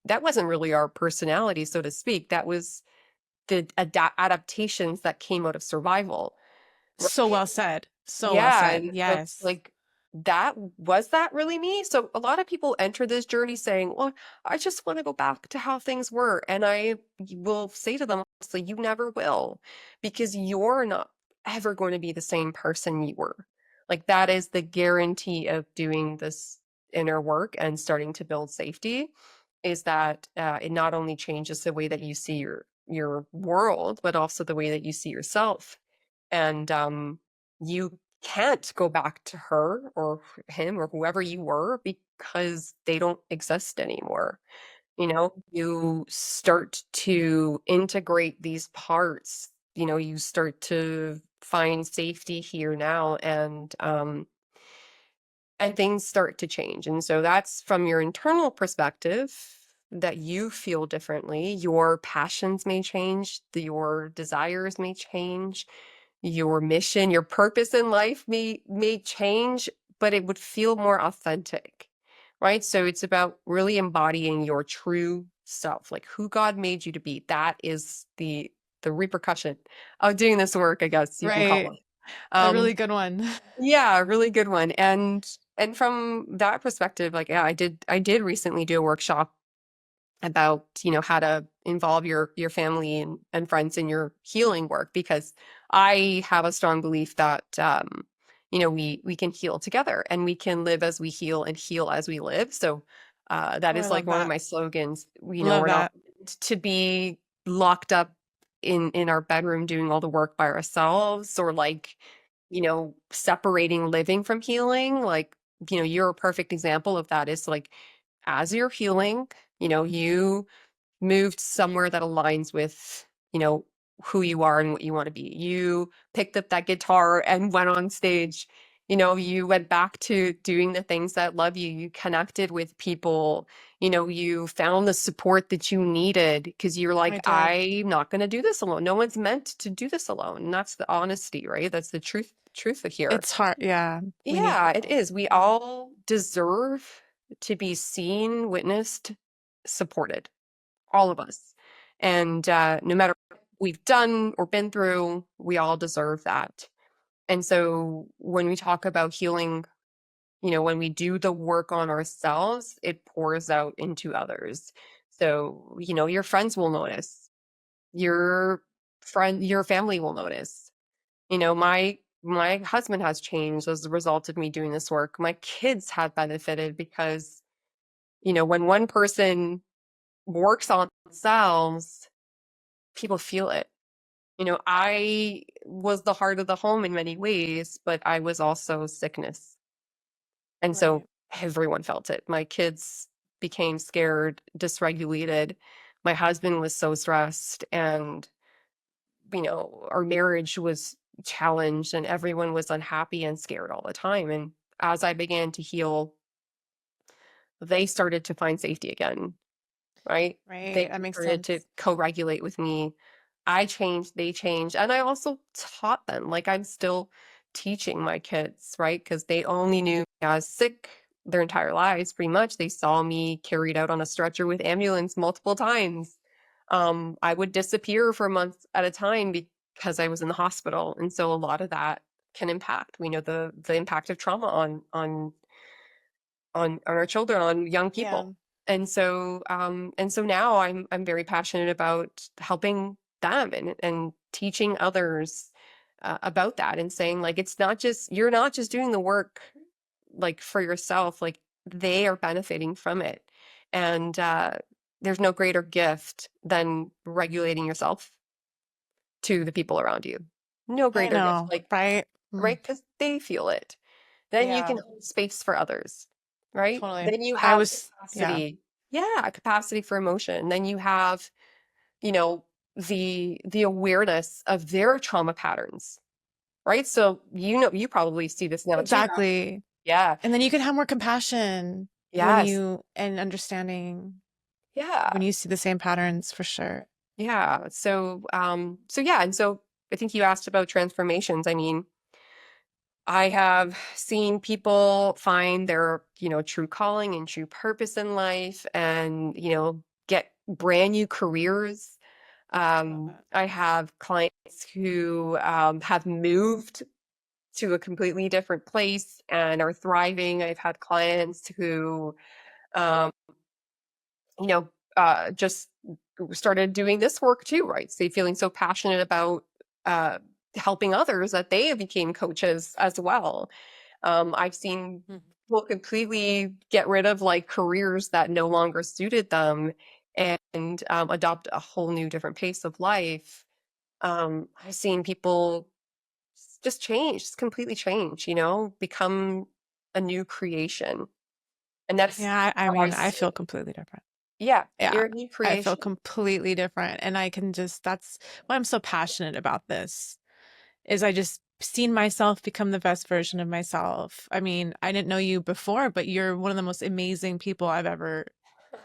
that wasn't really our personality, so to speak. That was the adaptations that came out of survival, So right? well said. So well Yeah, said. and so it's Yes. like that really me? So a lot of people enter this journey saying, "Well, I just want to go back to how things were." And I will say to them, honestly, you never will, because you're not ever going to be the same person you were. Like that is the guarantee of doing this inner work and starting to build safety, is that it not only changes the way that you see your world, but also the way that you see yourself. And you can't go back to her or him or whoever you were because they don't exist anymore. You start to integrate these parts, you start to find safety here now, and things start to change. And so that's from your internal perspective, that you feel differently. Your passions may change, your desires may change, your mission, your purpose in life may change, but it would feel more authentic, right? So it's about really embodying your true self, like who God made you to be. That is the repercussion of doing this work, I guess you can call Right. it. A Um, really good one. yeah, a really good one. And from that perspective, like yeah, I did recently do a workshop about how to involve your family and friends in your healing work, because I have a strong belief that we can heal together, and we can live as we heal and heal as we live. So that Oh, I is like love one of that. my slogans. Love We're not that. meant to be locked up in our bedroom doing all the work by ourselves, or like separating living from healing. Like you're a perfect example of that. Is like, as you're healing, you moved somewhere that aligns with, who you are and what you want to be. You picked up that guitar and went on stage. You went back to doing the things that love you. You connected with people. You found the support that you needed, because you're like, I did. I'm not going to do this alone. No one's meant to do this alone. And that's the honesty, right? That's the truth of here. It's hard. Yeah. We need Yeah, it people. is. We all deserve to be seen, witnessed, supported, all of us. And no matter what we've done or been through, we all deserve that. And so when we talk about healing, when we do the work on ourselves, it pours out into others. So, your friends will notice, your family will notice. My husband has changed as a result of me doing this work. My kids have benefited because, when one person works on themselves, people feel it. I was the heart of the home in many ways, but I was also sickness. And so Right. everyone felt it. My kids became scared, dysregulated. My husband was so stressed, and, our marriage was challenged, and everyone was unhappy and scared all the time. And as I began to heal, they started to find safety again, right? Right. They That makes started to sense. co-regulate with me. I changed, they changed, and I also taught them. Like, I'm still teaching my kids, right? Because they only knew I was sick their entire lives, pretty much. They saw me carried out on a stretcher with ambulance multiple times. I would disappear for months at a time because I was in the hospital, and so a lot of that can impact. We know the impact of trauma on our children, on young Yeah. people. And so now I'm very passionate about helping them, and teaching others about that, and saying, like, it's not just, you're not just doing the work like for yourself, like they are benefiting from it. And there's no greater gift than regulating yourself to the people around you. No I greater gift, know. like, Right. right? Because they feel it. Then you Yeah. can hold space for others, right? Totally. Then you I have was, yeah. capacity. Yeah, capacity for emotion. Then you have, you know, the awareness of their trauma patterns, right? So, you probably see this now too. Exactly. Yeah. And then you can have more compassion Yes. and understanding when Yeah. you see the same patterns for sure. Yeah. So yeah, and so I think you asked about transformations. I mean, I have seen people find their, true calling and true purpose in life and, get brand new careers. Love that. I have clients who have moved to a completely different place and are thriving. I've had clients who, um, you know, just started doing this work too, right? So feeling so passionate about uh, helping others that they became coaches as well. I've seen Mhm. people completely get rid of like careers that no longer suited them and adopt a whole new different pace of life. I've seen people just change, just completely change, become a new creation. And that's Yeah, I how I mean, I see it. feel completely different. Yeah, Yeah, you're a new I feel creation. completely different. And I can just, that's why I'm so passionate about this, is I just seen myself become the best version of myself. I mean, I didn't know you before, but you're one of the most amazing people I've ever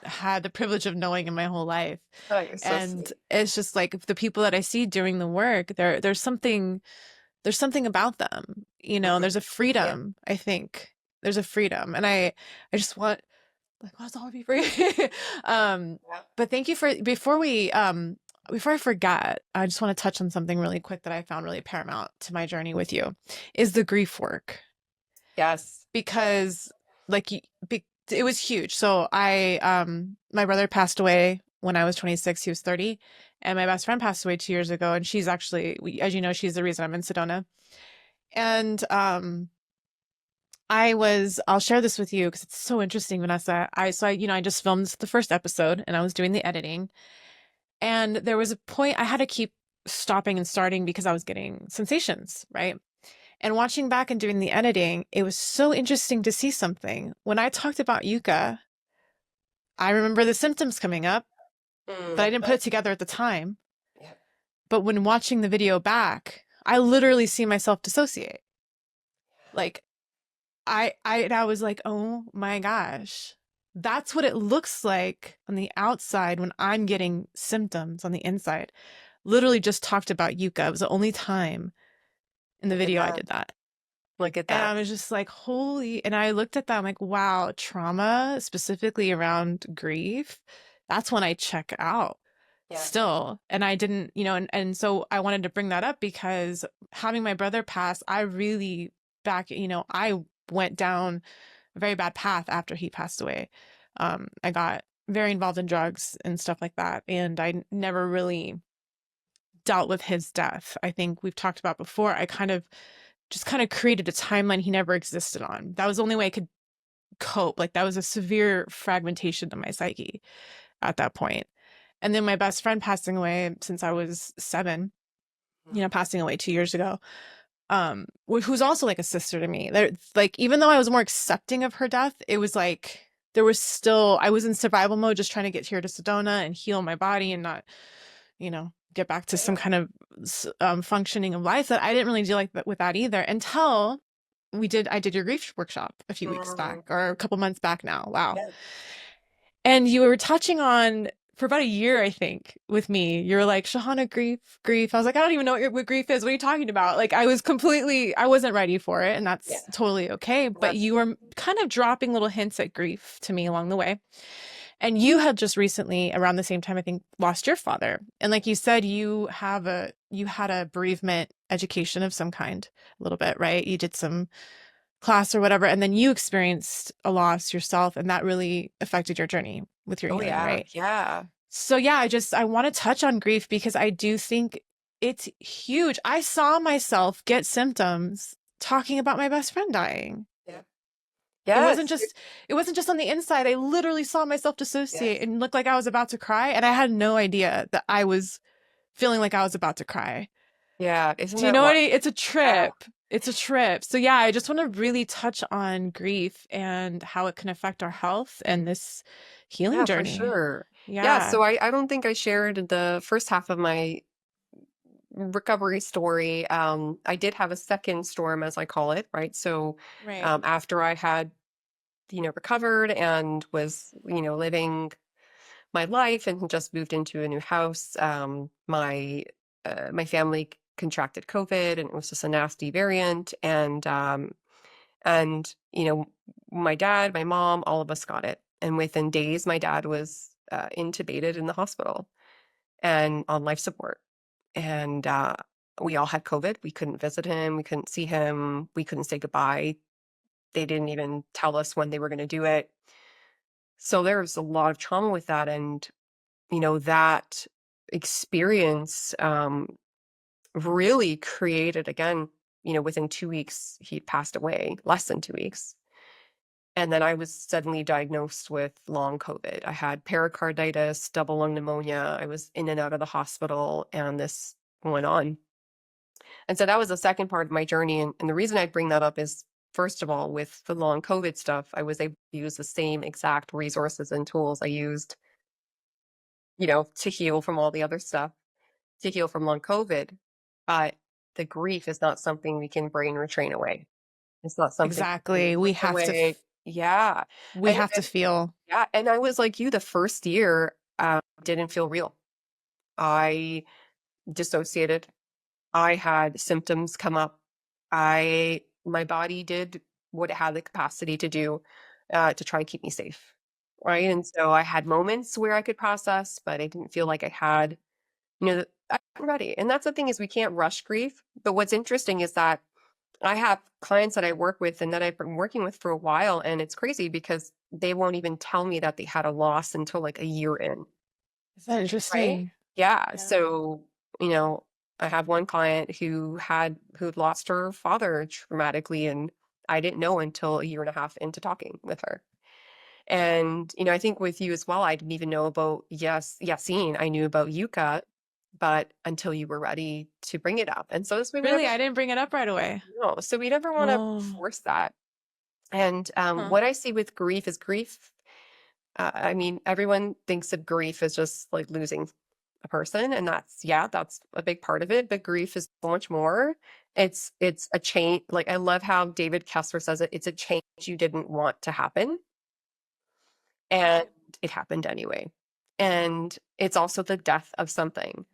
had the privilege of knowing in my whole life. Oh, you're so And sweet. it's just like the people that I see doing the work, there's something about them, Mhm. there's a Yeah. freedom, I think. There's a freedom. And I just want, like, why does all be free? um, Yeah. but thank you for, before I forget, I just want to touch on something really quick that I found really paramount to my journey with you, is the grief work. Yes. Because like it was huge. So my brother passed away when I was 26, he was 30, and my best friend passed away 2 years ago, and she's actually, as you know, she's the reason I'm in Sedona. And I'll share this with you because it's so interesting, Vanessa. I just filmed the first episode and I was doing the editing. And there was a point I had to keep stopping and starting because I was getting sensations, right? And watching back and doing the editing, it was so interesting to see something. When I talked about Yucca, I remember the symptoms coming up, but I Mm. didn't put it together at the time. Yeah. But when watching the video back, I literally see myself dissociate. Like and I was like, oh my gosh, that's what it looks like on the outside when I'm getting symptoms on the inside. Literally just talked about Yucca. It was the only time in the Look at video I that. did that. Look at And that. I was just like, holy, and I looked at that, I'm like, wow, trauma, specifically around grief, that's when I check out Yeah. still. And I didn't, and so I wanted to bring that up because having my brother pass, I really I went down a very bad path after he passed away. I got very involved in drugs and stuff like that. And I never really dealt with his death. I think we've talked about before. I kind of created a timeline he never existed on. That was the only way I could cope. Like that was a severe fragmentation of my psyche at that point. And then my best friend passing away since I was 7, passing away 2 years ago. Who's also like a sister to me. There, like, even though I was more accepting of her death, it was like there was still, I was in survival mode, just trying to get here to Sedona and heal my body and not, get back to some Yeah. kind of functioning of life, that I didn't really deal like that with that either until I did your grief workshop a few weeks back, Mm. or a couple months back now. Wow. Yeah. And you were touching on, for about a year, I think, with me. You're like, Shahana, grief. I was like, I don't even know what grief is. What are you talking about? Like, I wasn't ready for it, and Yeah. that's totally okay. But That's you were kind of dropping little hints at grief to me along the way. And you had just recently, around the same time, I think, lost your father. And like you said, you had a bereavement education of some kind, a little bit, right? You did some class or whatever, and then you experienced a loss yourself, and that really affected your journey with your oh healing, yeah. right? Yeah. So yeah, I want to touch on grief because I do think it's huge. I saw myself get symptoms talking about my best friend dying. Yeah. It wasn't Yes. just it wasn't just on the inside. I literally saw myself dissociate Yes. and look like I was about to cry, and I had no idea that I was feeling like I was about to cry. Yeah. Isn't Do you that know what what? it's a Yeah. trip. It's a trip. So yeah, I just want to really touch on grief and how it can affect our health and this healing Yeah, for journey. sure. Yeah. Yeah. So I don't think I shared the first half of my recovery story. I did have a second storm, as I call it, right? So Right. after I had, recovered and was, living my life and just moved into a new house, my family contracted COVID, and it was just a nasty variant. And my dad, my mom, all of us got it. And within days, my dad was intubated in the hospital and on life support. And we all had COVID. We couldn't visit him. We couldn't see him. We couldn't say goodbye. They didn't even tell us when they were going to do it. So there was a lot of trauma with that. And, that experience really created, again, within 2 weeks, he passed away, less than 2 weeks. And then I was suddenly diagnosed with long COVID. I had pericarditis, double lung pneumonia. I was in and out of the hospital, and this went on. And so that was the second part of my journey. And the reason I bring that up is, first of all, with the long COVID stuff, I was able to use the same exact resources and tools I used, to heal from all the other stuff, to heal from long COVID. But the grief is not something we can brain retrain away. It's not something we can Exactly. look away. Yeah. We And, have to feel. yeah. And I was like you, the first year didn't feel real. I dissociated. I had symptoms come up. My body did what it had the capacity to do to try and keep me safe. Right. And so I had moments where I could process, but I didn't feel like I had, I'm ready. And that's the thing, is we can't rush grief. But what's interesting is that I have clients that I work with and that I've been working with for a while, and it's crazy because they won't even tell me that they had a loss until like a year in, Is that right? interesting? Yeah. Yeah. So, I have one client who'd lost her father traumatically, and I didn't know until a year and a half into talking with her. And, I think with you as well, I didn't even know about, yes, Yassine. I knew about Yuka, but until you were ready to bring it up. And so this way we Really? never I didn't bring it up right away. know. So we never want to Oh, force that. And huh. what I see with grief is grief. I mean, everyone thinks of grief as just like losing a person, and that's a big part of it. But grief is so much more. It's a change. Like, I love how David Kessler says it. It's a change you didn't want to happen, and it happened anyway. And it's also the death of something.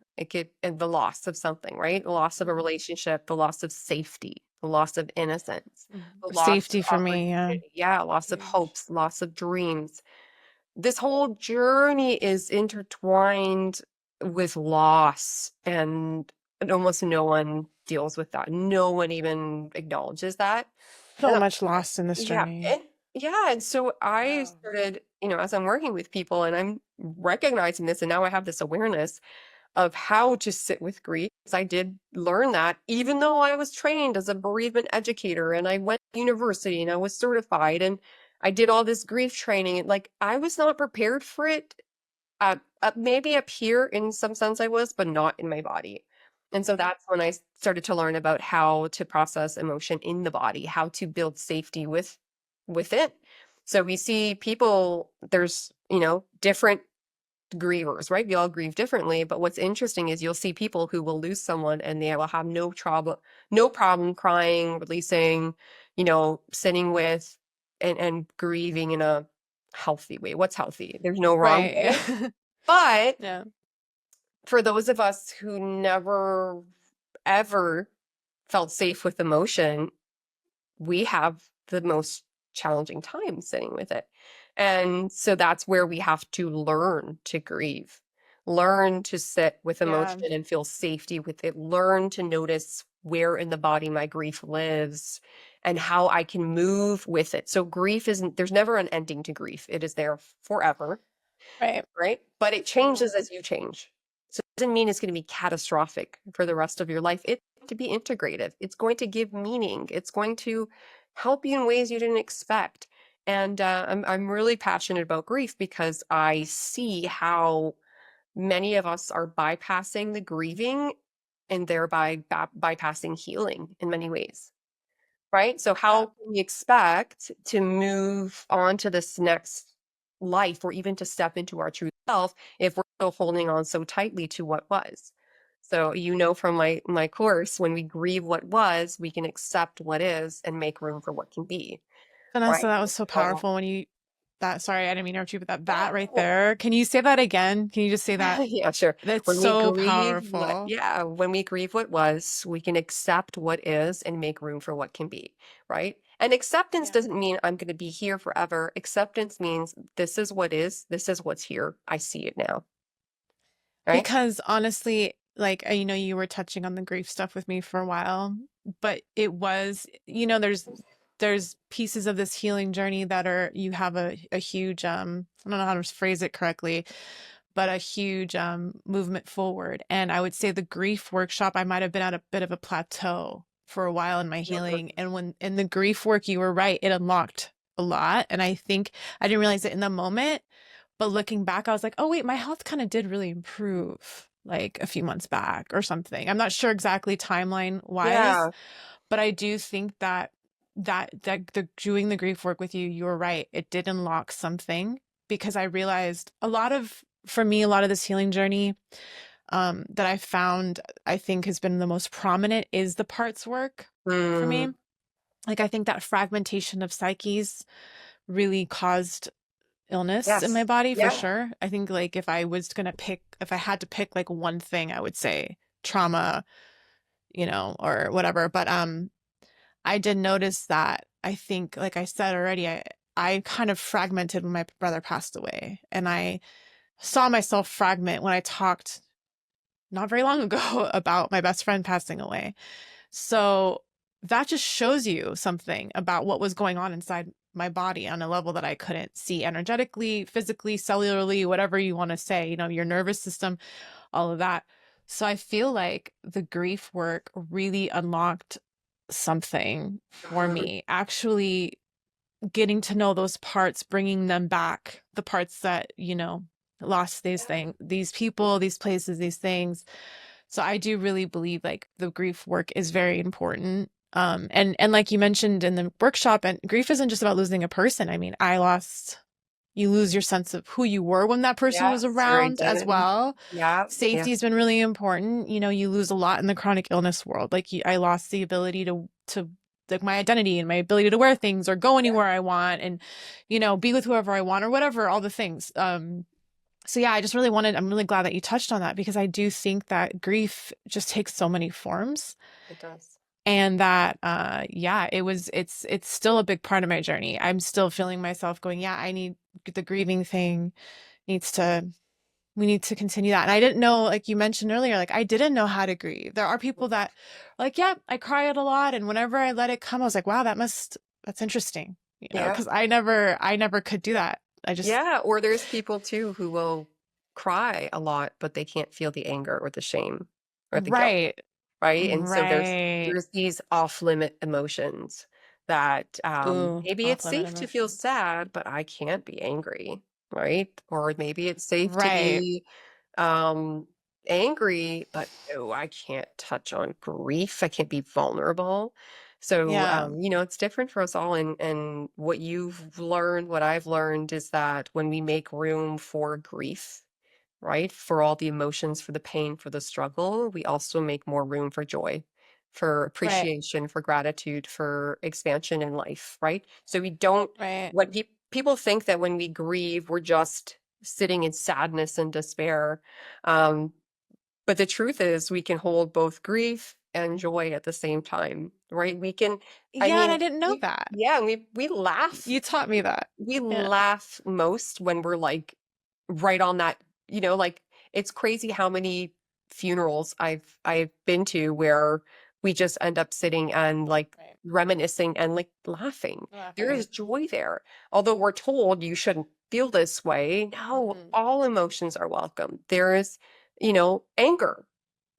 And the loss of something, right? The loss of a relationship, the loss of safety, the loss of innocence, the loss of Safety for me. Yeah. opportunity. Yeah, loss of Huge. hopes, loss of dreams. This whole journey is intertwined with loss, and almost no one deals with that. No one even acknowledges that. So And much lost in this yeah, journey. and so I Wow. started, as I'm working with people and I'm recognizing this, and now I have this awareness of how to sit with grief. 'Cause I did learn that, even though I was trained as a bereavement educator and I went to university and I was certified and I did all this grief training, like I was not prepared for it. Maybe up here in some sense I was, but not in my body. And so that's when I started to learn about how to process emotion in the body, how to build safety with it. So we see people, there's, different grievers, right? We all grieve differently, but what's interesting is you'll see people who will lose someone and they will have no problem crying, releasing, sitting with and grieving in a healthy way. What's healthy? There's no wrong Right. way. Yeah. But Yeah. for those of us who never ever felt safe with emotion, we have the most challenging time sitting with it. And so that's where we have to learn to grieve, learn to sit with Yeah. emotion and feel safety with it, learn to notice where in the body my grief lives and how I can move with it. So there's never an ending to grief. It is there forever, Right. right? But it changes as you change. So it doesn't mean it's going to be catastrophic for the rest of your life. It's going to be integrative. It's going to give meaning. It's going to help you in ways you didn't expect. And I'm really passionate about grief because I see how many of us are bypassing the grieving and thereby bypassing healing in many ways. Right? So Yeah. how can we expect to move on to this next life or even to step into our true self if we're still holding on so tightly to what was? So from my course, when we grieve what was, we can accept what is and make room for what can be. Vanessa, Right? that was so So powerful when you that, sorry, I didn't mean to interrupt you, but that right Well, there. Can you say that again? Can you just say that? yeah, sure. That's When we so grieve powerful. when we grieve what was, we can accept what is and make room for what can be, right? And acceptance Yeah. doesn't mean I'm going to be here forever. Acceptance means this is what is, this is what's here. I see it now, right? Because honestly, like, you were touching on the grief stuff with me for a while, but it was, there's pieces of this healing journey that are, you have a huge, I don't know how to phrase it correctly, but a huge movement forward. And I would say the grief workshop, I might have been at a bit of a plateau for a while in my healing. Mhm. And when in the grief work, you were right, it unlocked a lot. And I think I didn't realize it in the moment, but looking back, I was like, oh, wait, my health kind of did really improve like a few months back or something. I'm not sure exactly timeline wise, Yeah. but I do think that the doing the grief work with you, you were right. It did unlock something because I realized for me, a lot of this healing journey that I found, I think has been the most prominent is the parts work for me. Mm, Like, I think that fragmentation of psyches really caused illness in my yes. body for Yeah. sure. I think like if I had to pick like one thing, I would say trauma, or whatever. But I did notice that I think, like I said already, I kind of fragmented when my brother passed away. And I saw myself fragment when I talked not very long ago about my best friend passing away. So that just shows you something about what was going on inside my body on a level that I couldn't see energetically, physically, cellularly, whatever you want to say, your nervous system, all of that. So I feel like the grief work really unlocked something for Mhm. me. Actually getting to know those parts, bringing them back, the parts that, lost these people, these places, these things. So I do really believe like the grief work is very important. And like you mentioned in the workshop, and grief isn't just about losing a person. I mean, you lose your sense of who you were when that person was Yes, your around as identity. well. Yeah. Yeah. Safety has been really important. You lose a lot in the chronic illness world. Like I lost the ability to like my identity and my ability to wear things or go Yeah. anywhere I want and, be with whoever I want or whatever, all the things. So yeah, I'm really glad that you touched on that because I do think that grief just takes so many forms It does. and that yeah, it's still a big part of my journey. I'm still feeling myself going, yeah, I need the grieving thing needs to we need to continue that. And I didn't know, like you mentioned earlier, like I didn't know how to grieve. There are people that like, yeah, I cry it a lot and whenever I let it come, I was like, wow, that's interesting, Yeah. because I never could do that. I just Yeah. Or there's people too who will cry a lot, but they can't feel the anger or the shame or the guilt. right. Right? And so Right. there's these off-limit emotions that Ooh, maybe it's off limit safe to feel emotions. sad, but I can't be angry, right? Or maybe it's safe to Right. be um angry, but no, I can't touch on grief. I can't be vulnerable. So Yeah. it's different for us all. And what you've learned, what I've learned is that when we make room for grief, right? For all the emotions, for the pain, for the struggle, we also make more room for joy, for Right. appreciation, for gratitude, for expansion in life, right? So we don't, Right. what people think that when we grieve, we're just sitting in sadness and despair. Um, but the truth is, we can hold both grief and joy at the same time, right? We can, I Yeah, and I mean, didn't know that. yeah, we laugh You taught me that. we Yeah. laugh most when we're like right on that, like it's crazy how many funerals I've been to where we just end up sitting and like Right. reminiscing and like laughing. There is Laughing. joy there. Although we're told you shouldn't feel this way. No, Hmm. all emotions are welcome. There is, anger.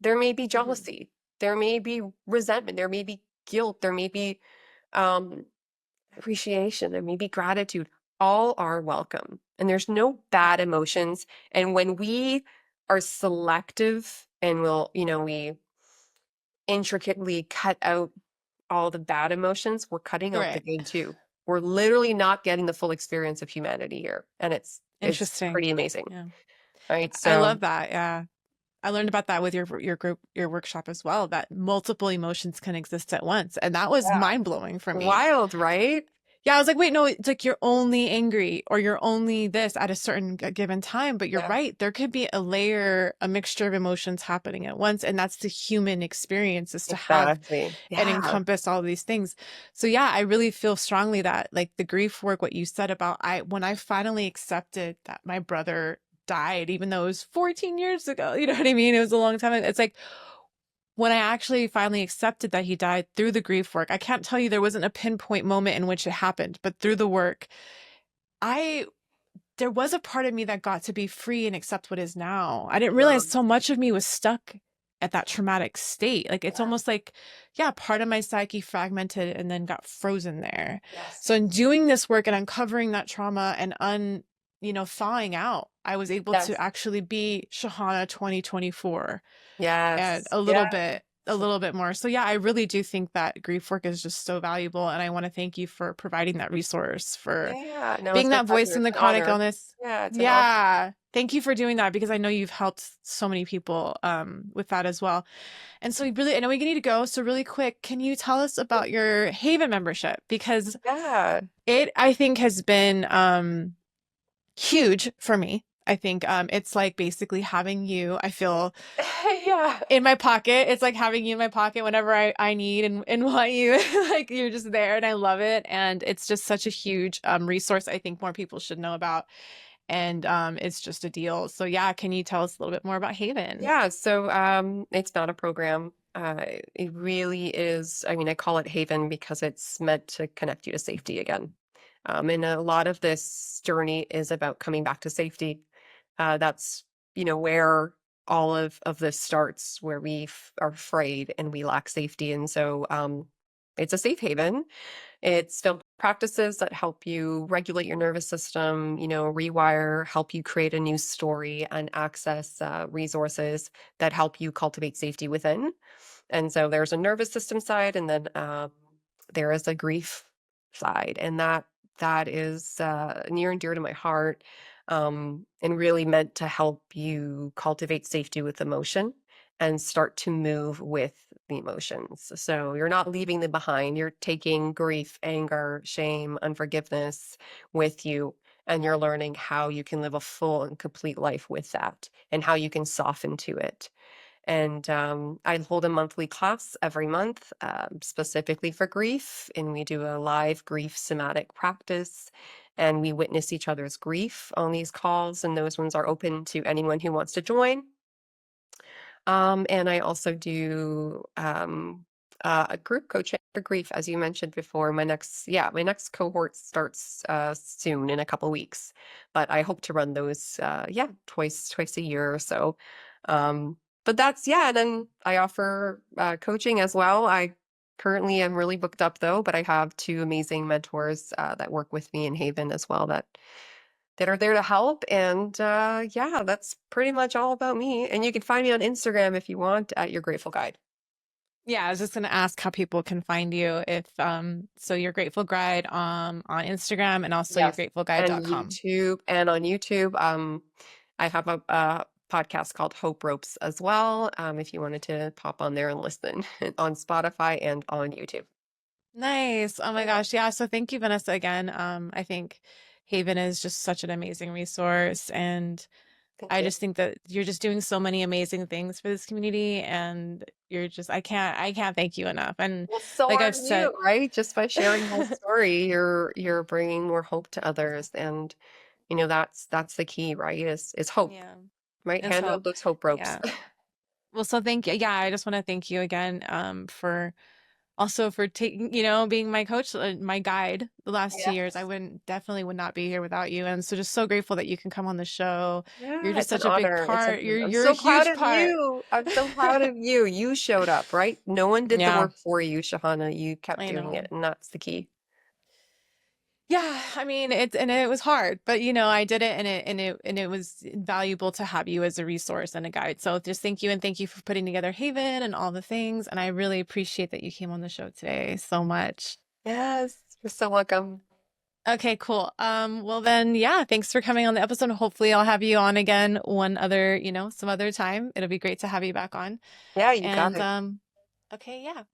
There may be Hmm. jealousy. There may be resentment. There may be guilt. There may be um appreciation and maybe gratitude, all are welcome. And there's no bad emotions. And when we are selective and we intricately cut out all the bad emotions, we're cutting out the Right. good too. We're literally not getting the full experience of humanity here. And it's Interesting. pretty amazing. Yeah. Right. I So love that. Yeah. I learned about that with your group, your workshop as well, that multiple emotions can exist at once. And that was yeah. mind blowing for me. Wild, right? Yeah, I was like, wait, no, it's like you're only angry or you're only this at a certain given time. But you're Yeah, right. There could be a mixture of emotions happening at once. And that's the human experience, is to have exactly. and Yeah, encompass all these things. So yeah, I really feel strongly that like the grief work, what you said about when I finally accepted that my brother died, even though it was 14 years ago, you know what I mean? It was a long time. It's like when I actually finally accepted that he died through the grief work, I can't tell you there wasn't a pinpoint moment in which it happened, but through the work, I there was a part of me that got to be free and accept what is now. I didn't realize um, so much of me was stuck at that traumatic state. Like it's yeah, almost like, yeah, part of my psyche fragmented and then got frozen there. yes, So in doing this work and uncovering that trauma and thawing out, I was able to yes, actually be Shahana 2024 and yes, a little bit more. So yeah, I really do think that grief work is just so valuable. And I want to thank you for providing that resource, for yeah. No, it's being my that voice pleasure. in It's the an chronic honor. illness. Yeah, it's an honor. Yeah. Thank you for doing that, because I know you've helped so many people with that as well. And so I know we need to go. So really quick, can you tell us about your Haven membership? Because Yeah. it, I think, has been huge for me. I think it's like basically having you, I feel, Yeah. in my pocket. It's like having you in my pocket whenever I need and want you. Like you're just there, and I love it. And it's just such a huge resource I think more people should know about. And it's just a deal. So yeah, can you tell us a little bit more about Haven? Yeah, so it's not a program. It really is. I mean, I call it Haven because it's meant to connect you to safety again. And a lot of this journey is about coming back to safety. That's, where all of this starts, where are afraid and we lack safety. And so it's a safe haven. It's filled with practices that help you regulate your nervous system, rewire, help you create a new story and access resources that help you cultivate safety within. And so there's a nervous system side, and then there is a grief side, and that is near and dear to my heart, and really meant to help you cultivate safety with emotion and start to move with the emotions. So you're not leaving them behind. You're taking grief, anger, shame, unforgiveness with you, and you're learning how you can live a full and complete life with that and how you can soften to it. And I hold a monthly class every month, specifically for grief. And we do a live grief somatic practice. And we witness each other's grief on these calls. And those ones are open to anyone who wants to join. And I also do a group coaching for grief, as you mentioned before. My next cohort starts soon, in a couple weeks, but I hope to run those, twice a year or so. But and then I offer coaching as well. I currently am really booked up though, but I have two amazing mentors that work with me in Haven as well, that are there to help. And that's pretty much all about me. And you can find me on Instagram if you want at Your Grateful Guide. Yeah, I was just gonna ask how people can find you, if so your Grateful Guide on Instagram, and also your Yes. And gratefulguide.com. YouTube, and on YouTube, I have a podcast called Hope Ropes as well. If you wanted to pop on there and listen on Spotify and on YouTube. Nice. Oh my Yeah. gosh. Yeah. So thank you, Vanessa, again. I think Haven is just such an amazing resource. And Thank I you. just think that you're just doing so many amazing things for this community. And you're just, I can't thank you enough. And Well, so like are I've said, you, right? Just by sharing my story, you're bringing more hope to others, and that's the key, right? Is hope, yeah, right? it's Hand out hope. those hope ropes. Yeah. Well, so thank you. Yeah. I just want to thank you again, for also for taking, being my coach, my guide the last 2 years. I Yes. definitely would not be here without you. And so just so grateful that you can come on the show. You're Yeah, just it's an such a big honor. It's an part. honor. I'm You're a so proud huge of part. you. I'm so proud of you. You showed up, right? No one did the Yeah, work for you, Shahana. You kept I doing it, know. and that's the key. Yeah, I mean it was hard, but I did it, and it was valuable to have you as a resource and a guide. So just thank you, and thank you for putting together Haven and all the things. And I really appreciate that you came on the show today so much. Yes, you're so welcome. Okay, cool. Well then, yeah, thanks for coming on the episode. Hopefully I'll have you on again one other, some other time. It'll be great to have you back on. Yeah, you got And it. okay, yeah.